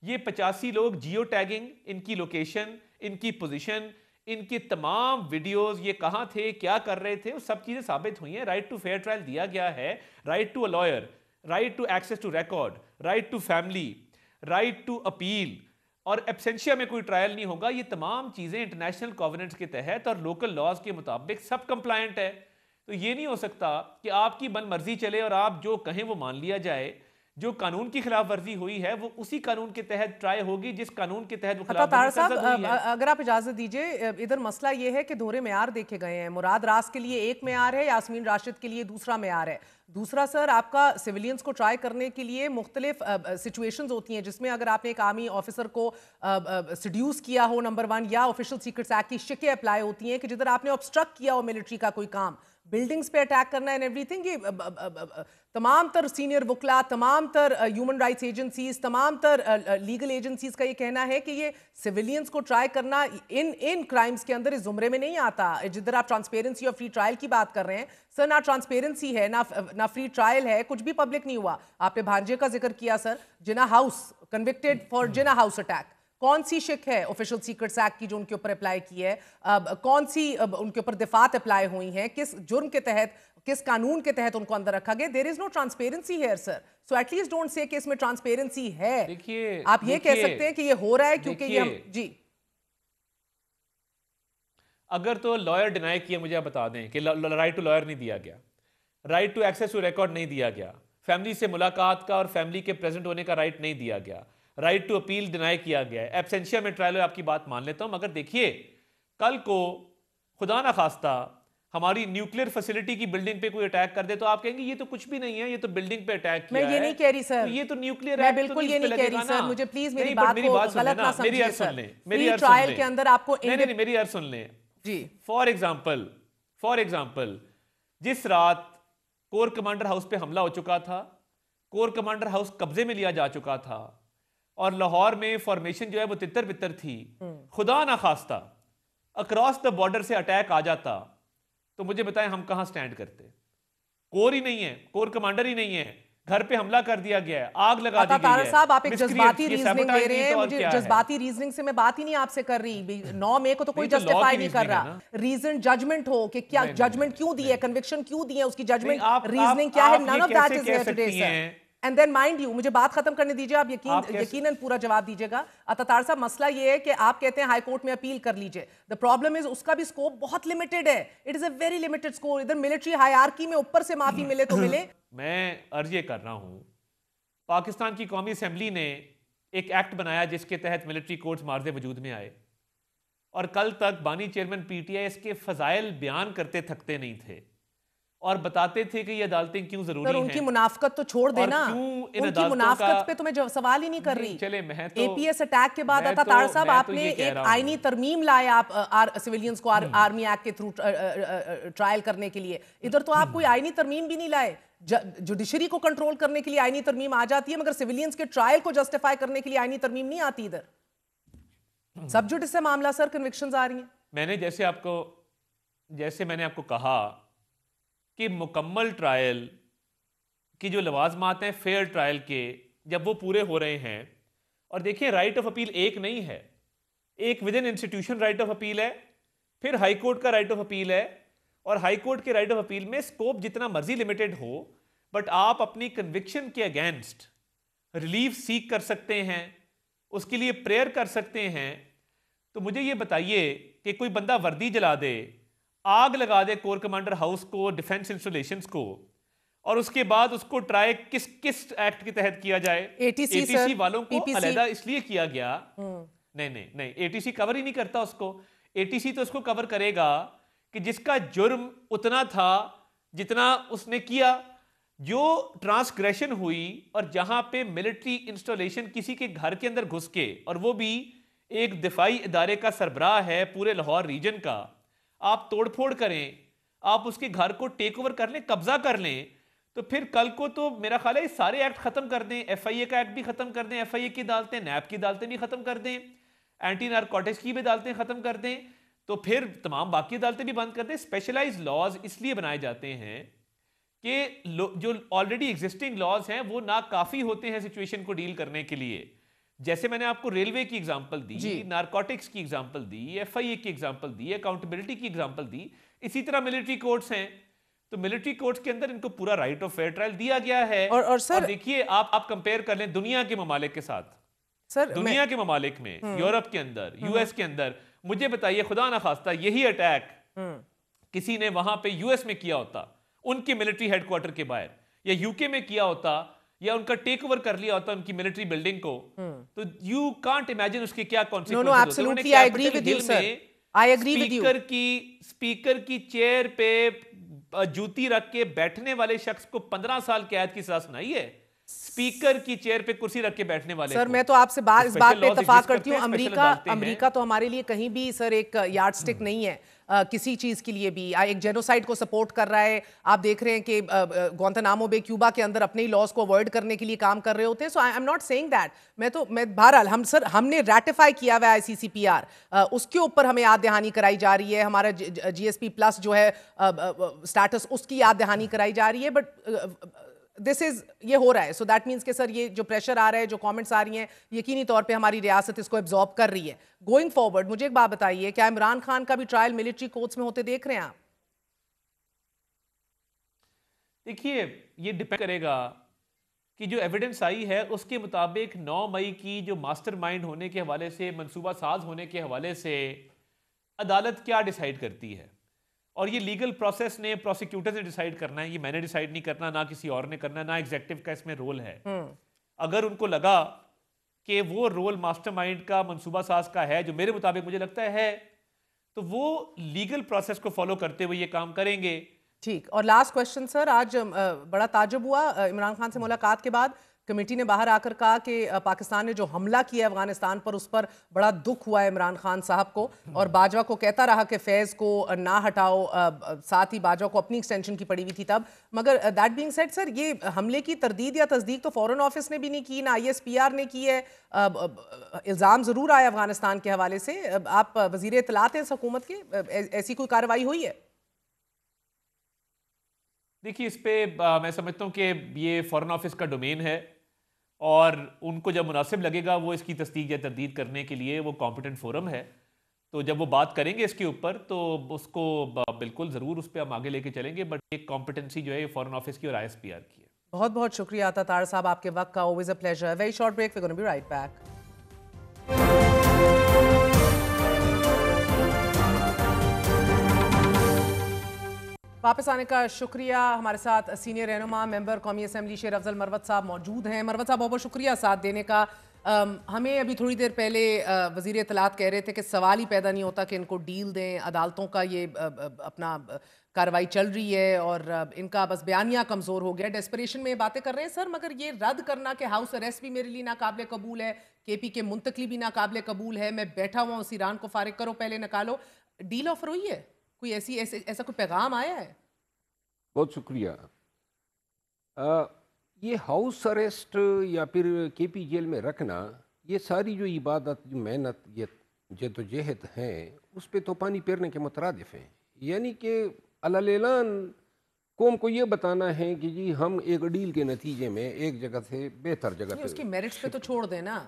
ये 85 लोग जियो टैगिंग, इनकी लोकेशन, इनकी पोजीशन, इनके तमाम वीडियोस, ये कहां थे, क्या कर रहे थे, वो सब चीजें साबित हुई हैं। राइट टू फेयर ट्रायल दिया गया है, right to a lawyer, right to access to record, right to family, right to appeal, और एब्सेंशिया में कोई ट्रायल नहीं होगा। ये तमाम चीजें इंटरनेशनल कॉवेनेंट्स के तहत और लोकल लॉज के मुताबिक सब कंप्लायंट है। तो ये नहीं हो सकता कि आपकी मनमर्जी चले और आप जो कहें वो मान लिया जाए। जो कानून की खिलाफ वर्जी हुई है वो उसी कानून के तहत ट्राई होगी जिस कानून के तहत वो खिलाफ साहब, अगर आप इजाजत दीजिए, इधर मसला ये है कि दोहरे मेयार देखे गए हैं। मुराद रास के लिए एक मेयार है, यास्मीन राशिद के लिए दूसरा मेयार है। दूसरा सर, आपका सिविलियंस को ट्राई करने के लिए मुख्तलिफ सिचुएशंस होती हैं जिसमें अगर आपने एक आर्मी ऑफिसर को सड्यूस किया हो, नंबर 1, या ऑफिशियल सीक्रेट्स एक्ट की शिकें अप्लाई होती हैं कि जिधर आपने ऑब्स्ट्रक्ट किया हो मिलिट्री का कोई काम, बिल्डिंग्स पे अटैक करना एंड एवरीथिंग। ये तमाम तर सीनियर वकला, तमाम तर ह्यूमन राइट्स एजेंसीज, तमाम तर लीगल एजेंसीज का ये कहना है कि ये सिविलियंस को ट्राई करना इन क्राइम्स के अंदर इस जुमरे में नहीं आता। जिधर आप ट्रांसपेरेंसी और फ्री ट्रायल की बात कर रहे हैं सर, ना ट्रांसपेरेंसी है, ना फ्री ट्रायल है, कुछ भी पब्लिक नहीं हुआ। आपने भांजे का जिक्र किया sir, Jinnah house convicted for Jinnah house attack, कौन सी शिक है ऑफिशियल सीक्रेट्स एक्ट की जो उनके ऊपर अप्लाई की है? कौन सी उनके ऊपर दिफात अप्लाई हुई हैं? किस जुर्म के तहत, किस कानून के तहत उनको अंदर रखा गया? There is no transparency here sir, so at least don't say कि इसमें ट्रांसपेरेंसी है। देखिए, आप ये कह सकते हैं कि ये हो रहा है क्योंकि ये जी, अगर तो लॉयर डिनाई किया, मुझे आप बता दें कि राइट टू लॉयर नहीं दिया गया, right to access to record नहीं दिया गया, फैमिली से मुलाकात का और फैमिली के प्रेजेंट होने का राइट नहीं दिया गया, राइट टू अपील डिनाई किया गया है, एब्सेंशिया में ट्रायल, आपकी बात मान लेता हूं। मगर देखिए, कल को खुदा ना खास्ता हमारी न्यूक्लियर फैसिलिटी की बिल्डिंग पे कोई अटैक कर दे तो आप कहेंगे ये तो कुछ भी नहीं है, ये तो बिल्डिंग पे अटैक किया है। मैं ये नहीं कह रही सर, तो ये तो न्यूक्लियर मैं बिल्कुल ये नहीं कह रही सर, मुझे प्लीज मेरी बात को गलत ना समझिए सर। मेरी ट्रायल के अंदर आपको नहीं, मेरी अर्ज सुन लें जी। फॉर एग्जाम्पल जिस रात कोर कमांडर हाउस पे हमला हो चुका था, कोर कमांडर हाउस कब्जे में लिया जा चुका था और लाहौर में फॉर्मेशन जो है वो तितर बितर थी। खुदा ना खास्ता अक्रॉस द बॉर्डर से अटैक आ जाता तो मुझे बताएं हम कहां स्टैंड करते? कोर ही नहीं है, कोर कमांडर ही नहीं है, घर पे हमला कर दिया गया है, आग लगा दी गई है। साहब आप एक जज्बाती ये रीजनिंग sabotage दे रहे नहीं हैं, तो और मुझे क्या है? जज्बाती रीजनिंग से मैं बात ही नहीं आपसे कर रही। 9 मई को तो कोई नहीं, तो law जस्टिफाई की नहीं कर reasoning है रहा। रीजन जजमेंट हो कि क्या जजमेंट क्यों दी है, कन्विक्शन क्यों दी है, उसकी जजमेंट आप रीजनिंग क्या है, ये नन ऑफ दैट इज कैसे हियर कह टुडे सकती सर। हैं? एंड देन माइंड यू, मुझे बात खत्म करने दीजिए, आप कैसे- यकीनन पूरा जवाब दीजिएगा। अतातार साहब मसला ये है कि आप कहते हैं हाई कोर्ट में अपील कर लीजिए। द प्रॉब्लम इज उसका भी स्कोप बहुत लिमिटेड है। It is a very limited scope. इधर मिलिट्री हायरार्की में ऊपर से माफी मिले तो मिले। मैं अर्ज ये कर रहा हूं, पाकिस्तान की कौमी असेंबली ने एक एक्ट बनाया जिसके तहत मिलिट्री कोर्ट्स मार्जे वजूद में आए और कल तक बानी चेयरमैन पीटीआई इसके फजाइल बयान करते थकते नहीं थे और बताते थे कि ये अदालतें क्यों जरूरी सर हैं। उनकी मुनाफकत तो छोड़ देना, क्यों इन उनकी अदालतों मुनाफकत का- पे तो मैं सवाल ही नहीं कर रही। चले मैं तो एपीएस अटैक के बाद मैं अतातार तो- साहब मैं तो आपने ये कह एक रहा हूं। आईनी तरमीम लाए आप सिविलियंस को आर्मी एक्ट के थ्रू ट्रायल करने के लिए। इधर तो आप कोई आईनी तरमीम भी नहीं लाए। जुडिशरी को कंट्रोल करने के लिए आईनी तरमीम आ जाती है, मगर सिविलियंस के ट्रायल को जस्टिफाई करने के लिए आईनी तरमीम नहीं आती। इधर सब जुडिस से मामला सर, कन्विक्शंस आ रही हैं। जैसे मैंने आपको कहा कि मुकम्मल ट्रायल की जो लवाजमात हैं फेयर ट्रायल के, जब वो पूरे हो रहे हैं, और देखिए राइट ऑफ अपील एक नहीं है, एक with in institution right of appeal है, फिर हाई कोर्ट का राइट ऑफ अपील है, और हाई कोर्ट के राइट ऑफ अपील में स्कोप जितना मर्जी लिमिटेड हो, बट आप अपनी कन्विक्शन के अगेंस्ट रिलीफ सीक कर सकते हैं, उसके लिए प्रेयर कर सकते हैं। तो मुझे ये बताइए कि कोई बंदा वर्दी जला दे, आग लगा दे कोर कमांडर हाउस को, डिफेंस इंस्टॉलेशंस को, और उसके बाद उसको ट्राई किस एक्ट के तहत किया जाए? ATC वालों को PPC अलहदा इसलिए किया गया। नहीं, एटीसी कवर ही नहीं करता उसको। एटीसी तो उसको कवर करेगा कि जिसका जुर्म उतना था जितना उसने किया, जो ट्रांसग्रेशन हुई, और जहां पे मिलिट्री इंस्टॉलेशन किसी के घर के अंदर घुस के, और वो भी एक दिफाई इदारे का सरबराह है पूरे लाहौर रीजन का, आप तोड़फोड़ करें, आप उसके घर को टेक ओवर कर लें, कब्जा कर लें, तो फिर कल को तो मेरा ख्याल है सारे एक्ट खत्म कर दें, एफआईए का एक्ट भी खत्म कर दें, एफआईए की अदालतें, नैब की अदालतें भी खत्म कर दें, एंटी नारकोटिक्स की भी अदालतें खत्म कर दें, तो फिर तमाम बाकी अदालतें भी बंद कर दें। स्पेशलाइज्ड लॉज इसलिए बनाए जाते हैं कि जो ऑलरेडी एग्जिस्टिंग लॉज हैं वो ना काफी होते हैं सिचुएशन को डील करने के लिए। जैसे मैंने आपको रेलवे की एग्जांपल दी, नारकोटिक्स की एग्जांपल दी, एफआईए की एग्जांपल दी, अकाउंटेबिलिटी की एग्जांपल दी, इसी तरह मिलिट्री कोर्ट्स हैं, तो मिलिट्री कोर्ट्स के अंदर इनको पूरा राइट ऑफ फेयर ट्रायल दिया गया है। और सर देखिए आप कंपेयर कर लें दुनिया के ममालिक के साथ, सर दुनिया के ममालिक में, यूरोप के अंदर, यूएस के अंदर, मुझे बताइए खुदा ना खास्ता यही अटैक किसी ने वहां पे यूएस में किया होता, उनके मिलिट्री हेडक्वार्टर के बाहर, या यूके में किया होता, या उनका टेक ओवर कर लिया होता उनकी मिलिट्री बिल्डिंग को, तो यू कांट इमेजिन उसके क्या कॉन्सिक्वेंसेस होते हैं। I agree with you sir, I agree with you. Speaker की चेयर पे जूती रख के बैठने वाले शख्स को 15 साल कैद की सजा सुनाई है। स्पीकर की चेयर पे कुर्सी रख के बैठने वाले सर, मैं तो आपसे इस बात पे इत्तेफाक करती हूँ, अमेरिका तो हमारे लिए कहीं भी सर एक यार्ड स्टिक नहीं है किसी चीज के लिए भी। एक जेनोसाइड को सपोर्ट कर रहा है। आप देख रहे हैं कि ग्वांतानामो बे क्यूबा के अंदर अपने ही लॉज को अवॉइड करने के लिए काम कर रहे होते हैं। So I am not saying that. मैं बहरहाल हमने रैटिफाई किया हुआ है ICCPR, उसके ऊपर हमें याद दहानी कराई जा रही है। हमारा GSP+ जो है स्टेटस, उसकी याद दहानी कराई जा रही है। बट ये हो रहा है, सो दैट मीन्स कि सर ये जो प्रेशर आ रहा है, जो कमेंट्स आ रही हैं, यकीनी तौर पे हमारी रियासत इसको एब्जॉर्ब कर रही है। गोइंग फॉरवर्ड मुझे एक बात बताइए, क्या इमरान खान का भी ट्रायल मिलिट्री कोर्ट्स में होते देख रहे हैं आप? देखिए ये डिपेंड करेगा कि जो एविडेंस आई है उसके मुताबिक 9 मई की जो मास्टरमाइंड होने के हवाले से, मंसूबा साज होने के हवाले से अदालत क्या डिसाइड करती है, और ये लीगल प्रोसेस ने, प्रोसिक्यूटर ने डिसाइड करना है। ये मैंने डिसाइड नहीं करना, ना किसी और ने करना, ना एग्जीक्यूटिव का इसमें रोल है। अगर उनको लगा कि वो रोल मास्टरमाइंड का, मंसूबा साज का है, जो मेरे मुताबिक मुझे लगता है, तो वो लीगल प्रोसेस को फॉलो करते हुए ये काम करेंगे। ठीक। और लास्ट क्वेश्चन सर, आज बड़ा ताजुब हुआ इमरान खान से मुलाकात के बाद कमेटी ने बाहर आकर कहा कि पाकिस्तान ने जो हमला किया अफगानिस्तान पर उस पर बड़ा दुख हुआ है इमरान खान साहब को, और बाजवा को कहता रहा कि फैज़ को ना हटाओ, साथ ही बाजवा को अपनी एक्सटेंशन की पड़ी हुई थी तब। मगर दैट बीइंग सेड सर, ये हमले की तरदीद या तस्दीक तो फॉरेन ऑफिस ने भी नहीं की, ना ISPR ने की है। इल्ज़ाम ज़रूर आया अफगानिस्तान के हवाले से। आप वज़ीर इत्तलात हैं इस हुकूमत के, ऐसी कोई कार्रवाई हुई है? देखिए, इस पे मैं समझता हूँ कि ये फॉरेन ऑफिस का डोमेन है और उनको जब मुनासिब लगेगा वो इसकी तस्दीक या तरदीद करने के लिए वो कॉम्पिटेंट फोरम है। तो जब वो बात करेंगे इसके ऊपर तो उसको बिल्कुल ज़रूर उस पर हम आगे लेके चलेंगे, बट एक कॉम्पिटेंसी जो है ये फॉरेन ऑफिस की और ISPR की है। बहुत बहुत शुक्रिया तार साहब आपके वक्त का, always a pleasure. Very short break, we gonna be right back. वापस आने का शुक्रिया। हमारे साथ सीनियर रहनुमा मेंबर कौमी असम्बली शेर अफजल मरवत साहब मौजूद हैं। मरवत साहब, बहुत बहुत शुक्रिया साथ देने का। हमें अभी थोड़ी देर पहले वज़ीर इत्तलात कह रहे थे कि सवाल ही पैदा नहीं होता कि इनको डील दें, अदालतों का ये अपना कार्रवाई चल रही है और इनका बस बयानिया कमज़ोर हो गया, डेस्परेशन में ये बातें कर रहे हैं सर। मगर ये रद्द करना कि हाउस अरेस्ट भी मेरे लिए नाकाबिल कबूल है, KP के मुंतकली भी नाकाबिल कबूल है, मैं बैठा हुआ उस ईरान को फारिग करो, पहले निकालो, डील ऑफर हुई है? कोई ऐसा कोई पैगाम आया है? बहुत शुक्रिया। ये हाउस अरेस्ट या फिर KP जेल में रखना, ये सारी जो इबादत, जो मेहनत, ये जद्दोजहद हैं, उस पे तो पानी फेरने के मुतरादिफ हैं। यानी कि अल्लाह कौम को ये बताना है कि जी हम एक डील के नतीजे में एक जगह से बेहतर जगह पे, उसकी मेरिट्स पे तो छोड़ देना,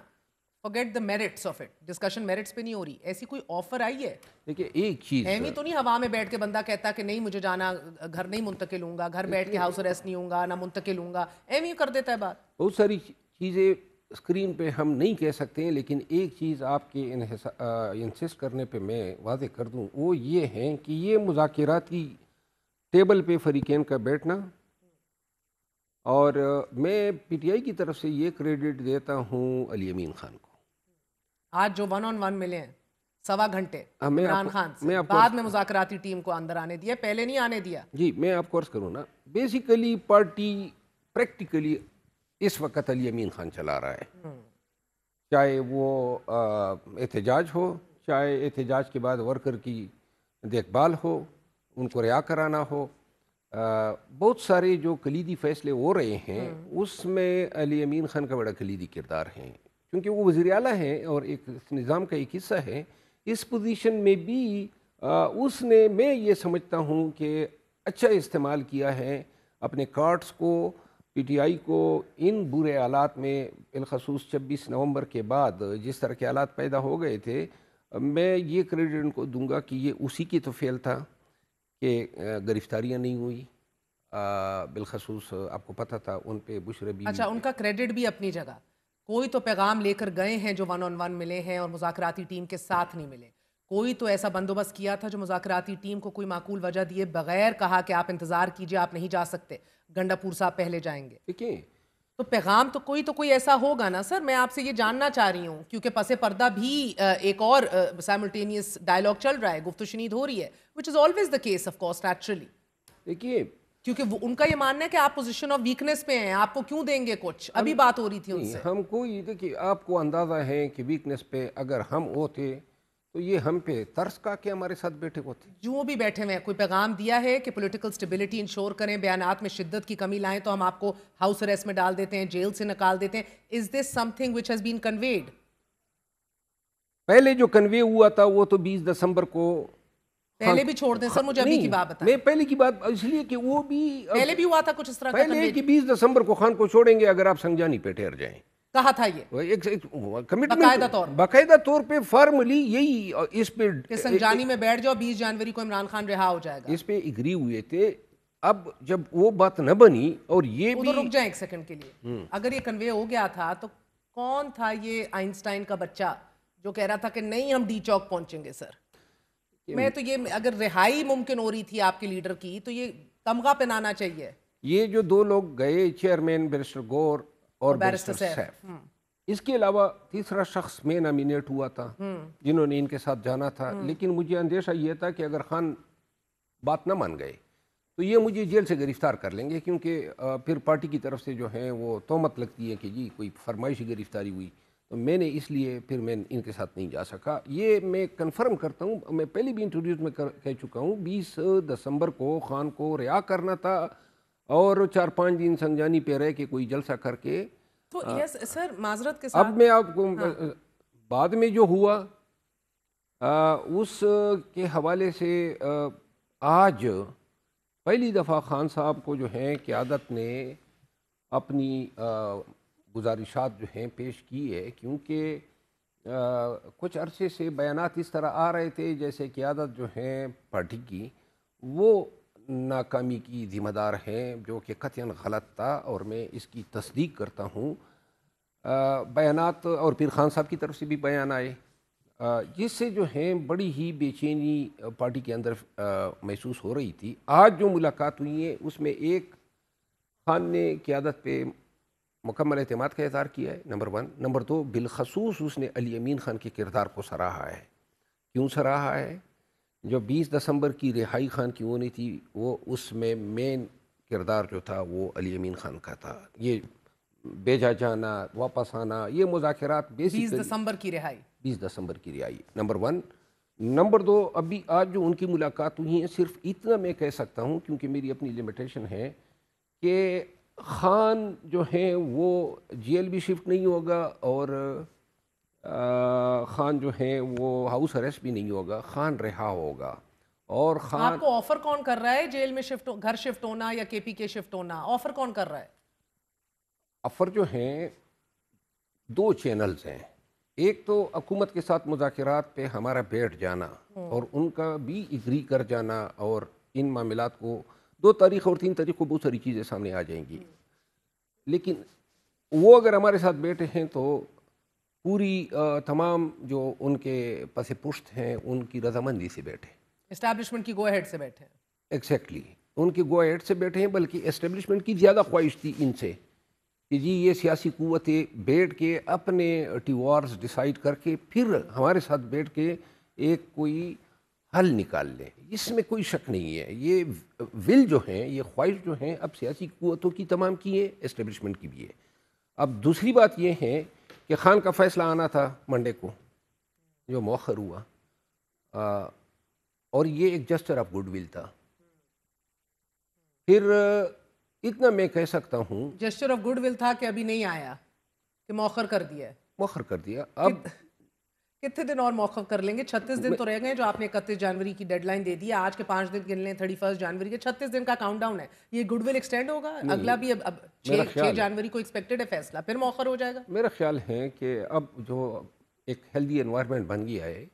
forget the merits of it, discussion merits पे नहीं हो रही। ऐसी कोई ऑफर आई है? देखिए, एक चीज़ एमी तो नहीं हवा में बैठ के बंदा कहता कि नहीं मुझे जाना, घर नहीं मुंतकिल हूँगा, घर बैठ के हाउस अरेस्ट नहीं हूँगा, ना मुंतकिल हूँगा, एमी कर देता है बात। बहुत सारी चीज़ें स्क्रीन पे हम नहीं कह सकते हैं, लेकिन एक चीज़ आपके इंसिस्ट करने पे मैं वाज़ेह कर दूं, वो ये है कि ये मुज़ाकिराती टेबल पे फरीकैन का बैठना, और मैं PTI की तरफ से ये क्रेडिट देता हूँ अली अमीन खान को। आज जो 1-on-1 मिले हैं 1.25 घंटे इमरान खान से, मैं बाद में मुज़ाकराती टीम को अंदर आने दिया, पहले नहीं आने दिया। जी, मैं आपको अर्ज़ करूँ ना, बेसिकली पार्टी प्रैक्टिकली इस वक्त अली अमीन खान चला रहा है, चाहे वो एहतजाज हो, चाहे एहतजाज के बाद वर्कर की देखभाल हो, उनको रिहा कराना हो, बहुत सारे जो कलीदी फ़ैसले हो रहे हैं उसमें अली अमीन खान का बड़ा कलीदी किरदार है, क्योंकि वो वज़ीर आला हैं और एक निज़ाम का एक हिस्सा है। इस पोजीशन में भी उसने, मैं ये समझता हूँ कि अच्छा इस्तेमाल किया है अपने कार्ड्स को, PTI को इन बुरे हालात में, बिलखसूस 26 नवंबर के बाद जिस तरह के हालात पैदा हो गए थे, मैं ये क्रेडिट उनको दूंगा कि ये उसी की तो फेल था कि गिरफ्तारियाँ नहीं हुई। बिलखसूस आपको पता था उन पे बुशरे भी। अच्छा, उनका क्रेडिट भी अपनी जगह, कोई तो पैगाम लेकर गए हैं जो 1-on-1 मिले हैं और मुज़ाकराती टीम के साथ नहीं मिले, कोई तो ऐसा बंदोबस्त किया था जो मुज़ाकराती टीम को कोई माकूल वजह दिए बगैर कहा कि आप इंतज़ार कीजिए, आप नहीं जा सकते, गंडापुर साहब पहले जाएंगे। देखिए, तो पैगाम तो कोई ऐसा होगा ना सर। मैं आपसे ये जानना चाह रही हूँ, क्योंकि पसे पर्दा भी एक और साइमल्टेनियस डायलॉग चल रहा है, गुफ्तगू शनीद हो रही है, which is always the case of course naturally. देखिए, क्योंकि उनका ये मानना है कि आप पोजीशन ऑफ वीकनेस पे हैं, आपको क्यों देंगे कुछ, अभी बात हो रही थी उनसे। हमको ये, देखिए, आपको अंदाज़ा है कि वीकनेस पे अगर हम होते तो ये हम पे तरस का के हमारे साथ बैठे होते। जो भी बैठे हुए हैं, कोई पैगाम दिया है कि पॉलिटिकल स्टेबिलिटी इंश्योर करें, बयानात में शिद्दत की कमी लाएं तो हम आपको हाउस अरेस्ट में डाल देते हैं, जेल से निकाल देते हैं। Is this something which has been conveyed? पहले जो कन्वे हुआ था वो तो 20 दिसंबर को, पहले भी छोड़ दें सर, मुझे अभी की बात बताएं। मैं पहले की बात इसलिए कि वो भी पहले भी हुआ था कुछ इस तरह का, पहले कि 20 दिसंबर को खान को छोड़ेंगे अगर आप संजानी पे ठहर जाएं, कहा था ये एक कमिटमेंट बाकायदा तौर पे फॉर्मली यही इस पे कि संजानी में बैठ जाओ, 20 जनवरी को इमरान खान रिहा हो जाएगा, इस पे एग्री हुए थे। अब जब वो बात न बनी और ये भी, रुक जाए एक सेकंड के लिए, अगर ये कन्वे हो गया था तो कौन था ये आइंस्टाइन का बच्चा जो कह रहा था कि नहीं हम डी चौक पहुंचेंगे सर? मैं तो ये, अगर रिहाई मुमकिन हो रही थी आपके लीडर की तो ये तमगा पहनाना चाहिए। ये जो दो लोग गए, चेयरमैन बैरिस्टर गौर और बैरिस्टर सैफ, इसके अलावा तीसरा शख्स में नॉमिनेट हुआ था जिन्होंने इनके साथ जाना था, लेकिन मुझे अंदेशा ये था कि अगर खान बात न मान गए तो ये मुझे जेल से गिरफ़्तार कर लेंगे, क्योंकि फिर पार्टी की तरफ से जो है वो तोहमत लगती है कि जी कोई फरमाइशी गिरफ़्तारी हुई। तो मैंने इसलिए फिर मैं इनके साथ नहीं जा सका। ये मैं कन्फर्म करता हूँ, मैं पहले भी इंट्रोड्यूस में कह चुका हूँ, 20 दिसंबर को खान को रिहा करना था और 4-5 दिन संजानी पे रह के कोई जलसा करके। तो यस सर, माजरत के साथ अब मैं आपको बाद में जो हुआ उस के हवाले से आज पहली दफ़ा खान साहब को जो है क़यादत ने अपनी गुजारिशात जो हैं पेश की है, क्योंकि कुछ अरसे से बयानात इस तरह आ रहे थे जैसे क़यादत जो है पार्टी की वो नाकामी की ज़िम्मेदार हैं, जो कि कतई गलत था और मैं इसकी तस्दीक करता हूँ। बयानात और फिर खान साहब की तरफ से भी बयान आए जिससे जो है बड़ी ही बेचैनी पार्टी के अंदर महसूस हो रही थी। आज जो मुलाकात हुई है उसमें एक, खान ने क़यादत पे मुकम्मल एतमाद का इज़हार किया है, नंबर 1। नंबर 2, बिलखसूस उसने अली अमीन ख़ान के किरदार को सराहा है। क्यों सराहा है? जो 20 दिसंबर की रिहाई खान की होनी थी वो उसमें मेन किरदार जो था वो अली अमीन ख़ान का था। ये भेजा जाना, वापस आना, ये मुज़ाकरात 20 दिसंबर की रिहाई, 20 दिसंबर की रिहाई, नंबर 1। नंबर 2, अभी आज जो उनकी मुलाकात हुई है, सिर्फ इतना मैं कह सकता हूँ क्योंकि मेरी अपनी लिमिटेशन है कि खान जो है वो जेल भी शिफ्ट नहीं होगा और खान जो है वो हाउस अरेस्ट भी नहीं होगा, खान रिहा होगा। और खान, आपको ऑफर कौन कर रहा है जेल में घर शिफ्ट होना या केपी के शिफ्ट होना? ऑफर कौन कर रहा है? ऑफर जो हैं 2 चैनल्स हैं। एक तो हुकूमत के साथ मुज़ाकरात पे हमारा बैठ जाना और उनका भी एग्री कर जाना, और इन मामलात को 2 तारीख और 3 तारीख को बहुत सारी चीज़ें सामने आ जाएंगी। लेकिन वो अगर हमारे साथ बैठे हैं तो पूरी तमाम जो उनके पस पुश्त हैं उनकी रजामंदी से बैठे, एस्टैब्लिशमेंट की गो अहेड से बैठे। एग्जैक्टली, उनकी गो अहेड से बैठे हैं। बल्कि एस्टेब्लिशमेंट की ज़्यादा ख्वाहिश थी इनसे कि जी ये सियासी कुव्वतें बैठ के अपने टिवार्स डिसाइड करके फिर हमारे साथ बैठ के एक कोई हल निकाल लें। इसमें कोई शक नहीं है। ये विल जो हैं, ये ख्वाहिश जो हैं, अब सियासी कुव्वतों की तमाम की है, एस्टेब्लिशमेंट की भी है। अब दूसरी बात ये है कि खान का फ़ैसला आना था मंडे को, जो मौखर हुआ, और ये एक जस्टर ऑफ गुडविल था। फिर इतना मैं कह सकता हूँ, जेस्चर ऑफ गुडविल था कि अभी नहीं आया, कि मौखर कर दिया है। मौखर कर दिया। अब कितने दिन और मौखर कर लेंगे? 36 दिन तो रह गए जो आपने 31 जनवरी की डेडलाइन दे दी है। आज के 5 दिन गिन लें, 31 जनवरी के 36 दिन का काउंटडाउन है। ये गुडविल एक्सटेंड होगा? अगला भी अब 6 जनवरी को एक्सपेक्टेड है फैसला, फिर मौखर हो जाएगा। मेरा ख्याल है कि अब जो एक हेल्दी एनवायरनमेंट बन गया है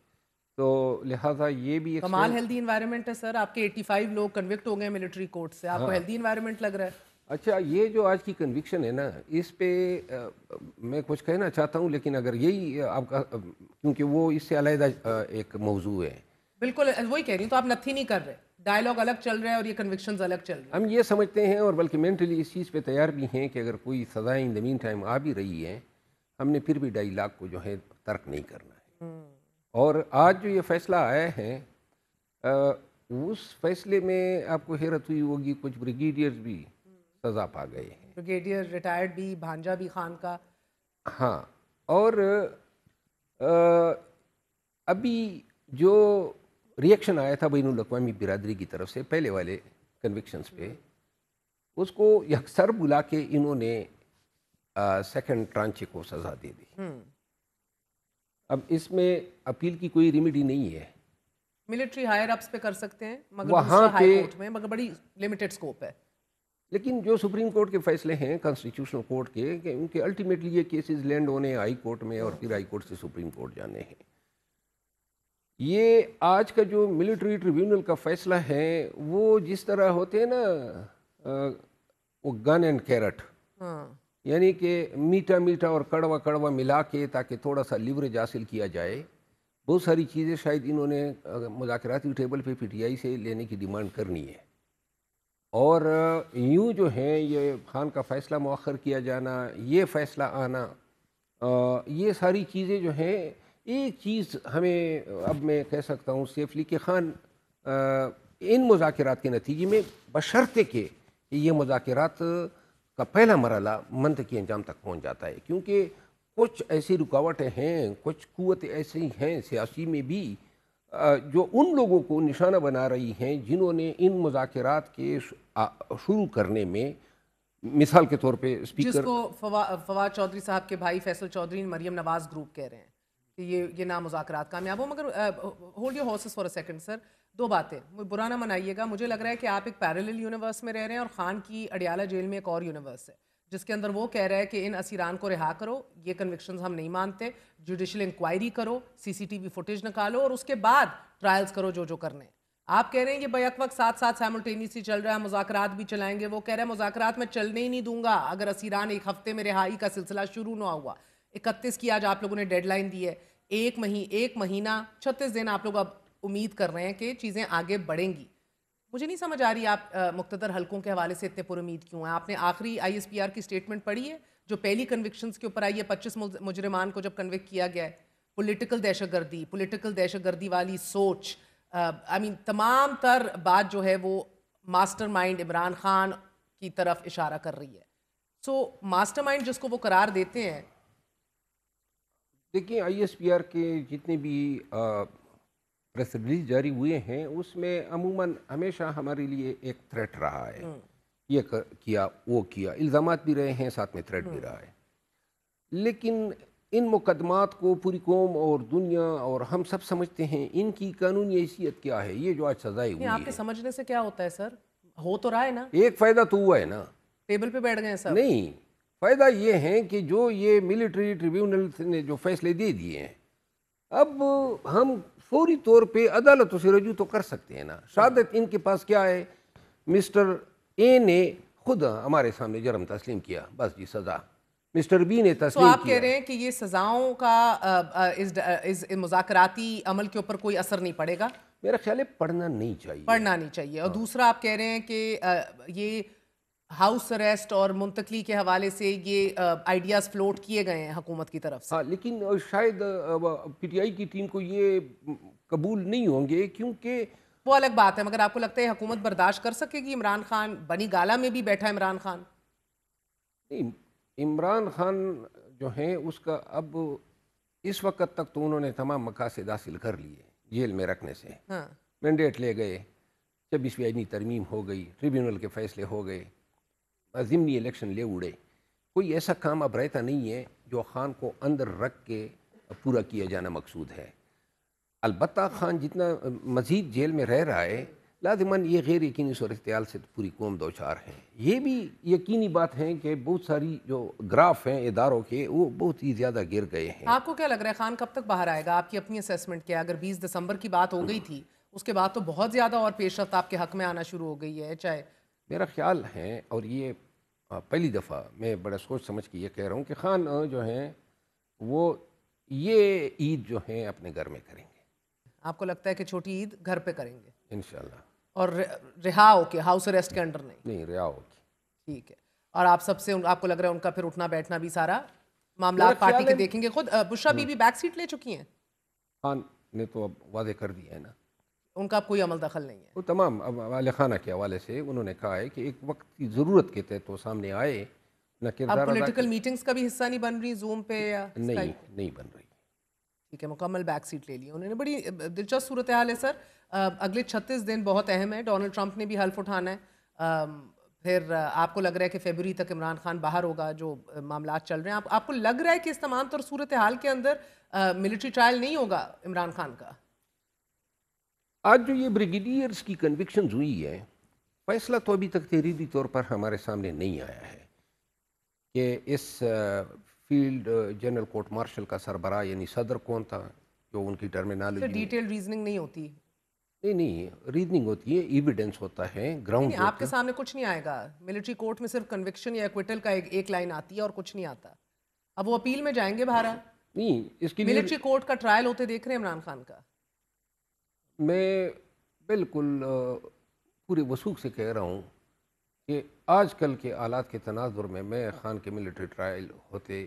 तो लिहाजा ये भी कमाल हेल्दी एनवायरनमेंट है सर। आपके 85 लोग कन्विक्ट हो गए मिलिट्री कोर्ट से, आपको हेल्दी एनवायरनमेंट लग रहा है? अच्छा, ये जो आज की कन्विक्शन है ना, इस पे मैं कुछ कहना चाहता हूँ, लेकिन अगर यही आपका, क्योंकि वो इससे अलग एक मौजू है। बिल्कुल वही कह रही हूँ, तो आप नथी नहीं कर रहे, डायलॉग अलग चल रहा है और ये कन्विक्शंस अलग चल रही है। हम ये समझते हैं और बल्कि मेंटली इस चीज़ पे तैयार भी हैं कि अगर कोई सज़ाएं इन द मीन टाइम आ भी रही हैं, हमने फिर भी डायलॉग को जो है तर्क नहीं करना है। और आज जो ये फ़ैसला आया है, उस फैसले में आपको हैरत हुई होगी, कुछ ब्रिगेडियर्स भी सज़ा पा गए हैं। ब्रिगेडियर रिटायर्ड भी, भांजा भी खान का। हाँ, और अभी जो रिएक्शन आया था बैनुल अक़वामी बिरादरी की तरफ से पहले वाले कन्विक्शंस पे, उसको यकसर बुला के इन्होंने सेकंड ट्रांचे को सज़ा दे दी। अब इसमें अपील की कोई रेमेडी नहीं है। मिलिट्री हायर अप्स पे कर सकते हैं मगर वहाँ पे हाई कोर्ट में मगर बड़ी लिमिटेड स्कोप है। लेकिन जो सुप्रीम कोर्ट के फैसले हैं, कॉन्स्टिट्यूशनल कोर्ट के, कि उनके अल्टीमेटली ये केसेस लैंड होने हाई कोर्ट में और फिर हाई कोर्ट से सुप्रीम कोर्ट जाने हैं। ये आज का जो मिलिट्री ट्रिब्यूनल का फैसला है वो जिस तरह होते हैं ना, वो गन एंड कैरट, यानी कि मीठा मीठा और कड़वा कड़वा मिला के ताकि थोड़ा सा लिवरेज हासिल किया जाए। बहुत सारी चीज़ें शायद इन्होंने मुज़ाकराती टेबल पे पीटीआई से लेने की डिमांड करनी है, और यूँ जो है ये खान का फ़ैसला मौखर किया जाना, ये फ़ैसला आना, ये सारी चीज़ें जो हैं, एक चीज़ हमें अब मैं कह सकता हूँ सेफली कि खान इन मुज़ाकरात के नतीजे में बशर्ते कि ये मुज़ाकरात का पहला मरहला मंतकी अंजाम तक पहुँच जाता है, क्योंकि कुछ ऐसी रुकावटें हैं, कुछ क़ुव्वतें ऐसी हैं सियासी में भी जो उन लोगों को निशाना बना रही हैं जिन्होंने इन मुज़ाकरात के शुरू करने में, मिसाल के तौर पे स्पीकर जिसको फवाद चौधरी साहब के भाई फैसल चौधरी मरियम नवाज ग्रुप कह रहे हैं कि ये ना मुज़ाकरात कामयाब हो। मगर hold your horses for a second sir, दो बातें, बुरा ना मनाइएगा, मुझे लग रहा है कि आप एक पैरेलल यूनिवर्स में रह रहे हैं और खान की अडियाला जेल में एक और यूनिवर्स है जिसके अंदर वो कह रहा है कि इन असीरान को रिहा करो, ये कन्विक्शंस हम नहीं मानते, जुडिशल इंक्वायरी करो, सीसीटीवी फुटेज निकालो और उसके बाद ट्रायल्स करो जो जो करने हैं। आप कह रहे हैं ये बैक वक्त साथ साथ साइमल्टेनियसली चल रहा है, मुज़ाकरात भी चलाएंगे। वो कह रहा है मुज़ाकरात में चलने ही नहीं दूंगा अगर असीरान एक हफ्ते में रिहाई का सिलसिला शुरू ना हुआ। 31 की आज आप लोगों ने डेडलाइन दी है, एक महीना 36 दिन आप लोग अब उम्मीद कर रहे हैं कि चीज़ें आगे बढ़ेंगी। मुझे नहीं समझ आ रही आप मुख्तदर हलकों के हवाले से इतने पुरुमीद क्यों हैं। आपने आखिरी ISPR की स्टेटमेंट पढ़ी है जो पहली कन्विक्शंस के ऊपर आई है, 25 मुजरिमान को जब कन्विक्ट किया गया है। पॉलिटिकल दहशतगर्दी वाली सोच, आई मीन तमाम तर बात जो है वो मास्टरमाइंड इमरान खान की तरफ इशारा कर रही है। सो मास्टरमाइंड जिसको वो करार देते हैं, देखिए ISPR के जितने भी प्रेस रिलीज जारी हुए हैं उसमें अमूमन हमेशा हमारे लिए एक थ्रेट रहा है, ये किया वो किया, इल्ज़ामात भी रहे हैं, साथ में थ्रेट भी रहा है। लेकिन इन मुकदमात को पूरी कौम और दुनिया और हम सब समझते हैं इनकी कानूनी हैसियत क्या है। ये जो आज सजाएं हुई आपके समझने से क्या होता है सर? हो तो रहा है ना, एक फ़ायदा तो हुआ है ना, टेबल पे बैठ गए सब। नहीं, फ़ायदा ये है कि जो ये मिलिट्री ट्रिब्यूनल ने जो फैसले दे दिए हैं, अब हम फौरी तौर पे अदालतों से रजू तो कर सकते हैं ना। शहादत इनके पास क्या है, मिस्टर ए ने खुद हमारे सामने जर्म तस्लीम किया, बस जी सज़ा। मिस्टर बी ने तो तस्लीम आप किया। कह रहे हैं कि ये सजाओं का इस मुज़ाकराती अमल के ऊपर कोई असर नहीं पड़ेगा? मेरा ख्याल है पढ़ना नहीं चाहिए, पढ़ना नहीं चाहिए। और दूसरा आप कह रहे हैं कि ये हाउस अरेस्ट और मुंतकली के हवाले से ये आइडियाज फ्लोट किए गए हैं हुकूमत की तरफ से। हाँ, लेकिन शायद PTI की टीम को ये कबूल नहीं होंगे, क्योंकि वो अलग बात है। मगर आपको लगता है हुकूमत बर्दाश्त कर सकेगी? इमरान खान बनी गाला में भी बैठा है इमरान खान। नहीं, इमरान खान जो हैं उसका अब इस वक्त तक तो उन्होंने तमाम मकासद हासिल कर लिए जेल में रखने से। हाँ। मैंडेट ले गए, 26वीं आईनी तरमीम हो गई, ट्रिब्यूनल के फैसले हो गए, ज़िमनी इलेक्शन ले उड़े। कोई ऐसा काम अब रहता नहीं है जो खान को अंदर रख के पूरा किया जाना मकसूद है। अलबत्ता खान जितना मज़ीद जेल में रह रहा है, लाज़िमन ये गैर यकीनी सूरत-ए-हाल से तो पूरी कौम दो चार है। ये भी यकीनी बात है कि बहुत सारी जो ग्राफ हैं इदारों के वो बहुत ही ज़्यादा गिर गए हैं। आपको क्या लग रहा है खान कब तक बाहर आएगा? आपकी अपनी असेसमेंट क्या है? अगर 20 दिसंबर की बात हो गई थी, उसके बाद तो बहुत ज़्यादा और पेशरफ्त आपके हक में आना शुरू हो गई है। चाहे मेरा ख्याल है, और ये पहली दफ़ा मैं बड़ा सोच समझ के ये कह रहा हूँ कि खान जो हैं वो ये ईद जो है अपने घर में करेंगे। आपको लगता है कि छोटी ईद घर पे करेंगे इंशाल्लाह। और रिहा होके, हाउस अरेस्ट के अंडर नहीं? रिहा होगी। ठीक है। और आप सबसे आपको लग रहा है उनका फिर उठना बैठना भी सारा मामला पार्टी के देखेंगे खुद? बुशरा बीबी बैक सीट ले चुकी हैं? खान ने तो अब वादे कर दिया है ना, उनका अब कोई अमल दखल नहीं है। वो तमाम अब वाले खाना के हवाले से उन्होंने कहा है कि एक वक्त की ज़रूरत के तहत वो सामने आए, न किरदार अब अदा पॉलिटिकल मीटिंग्स का भी हिस्सा नहीं बन रही जूम पे या नहीं बन रही। ठीक है, मुकम्मल बैक सीट ले ली उन्होंने। बड़ी दिलचस्प सूरत हाल है सर। अगले 36 दिन बहुत अहम है। डोनाल्ड ट्रंप ने भी हल्फ उठाना है। फिर आपको लग रहा है कि फरवरी तक इमरान खान बाहर होगा, जो मामला चल रहे हैं। आपको लग रहा है कि इस तमाम तर सूरत हाल के अंदर मिलिट्री ट्रायल नहीं होगा इमरान खान का? आज जो ये ब्रिगेडियर्स की कन्विक्शंस हुई है, फैसला तो अभी तक तहरीरी तौर पर हमारे सामने नहीं आया है कि इस फील्ड जनरल कोर्ट मार्शल का सरबराह यानी सदर कौन था, जो उनकी टर्मिनोलॉजी डिटेल रीजनिंग नहीं होती। नहीं रीजनिंग होती है, एविडेंस होता है, ग्राउंड आपके सामने कुछ नहीं आएगा। मिलिट्री कोर्ट में सिर्फ कन्विक्शन या एक्विटल का एक लाइन आती है और कुछ नहीं आता। अब वो अपील में जाएंगे बाहर। नहीं, इसके लिए मिलिट्री कोर्ट का ट्रायल होते देख रहे हैं इमरान खान का। मैं बिल्कुल पूरे वसूख से कह रहा हूँ कि आजकल के हालात के तनाजुर में मैं खान के मिलिट्री ट्रायल होते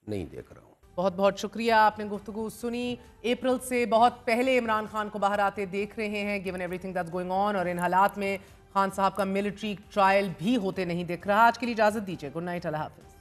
नहीं देख रहा हूँ। बहुत बहुत शुक्रिया, आपने गुफ्तगू सुनी। अप्रैल से बहुत पहले इमरान खान को बाहर आते देख रहे हैं given everything that's going on, और इन हालात में खान साहब का मिलिट्री ट्रायल भी होते नहीं दिख रहा। आज के लिए इजाज़त दीजिए। गुड नाइट, अल्लाह हाफिज़।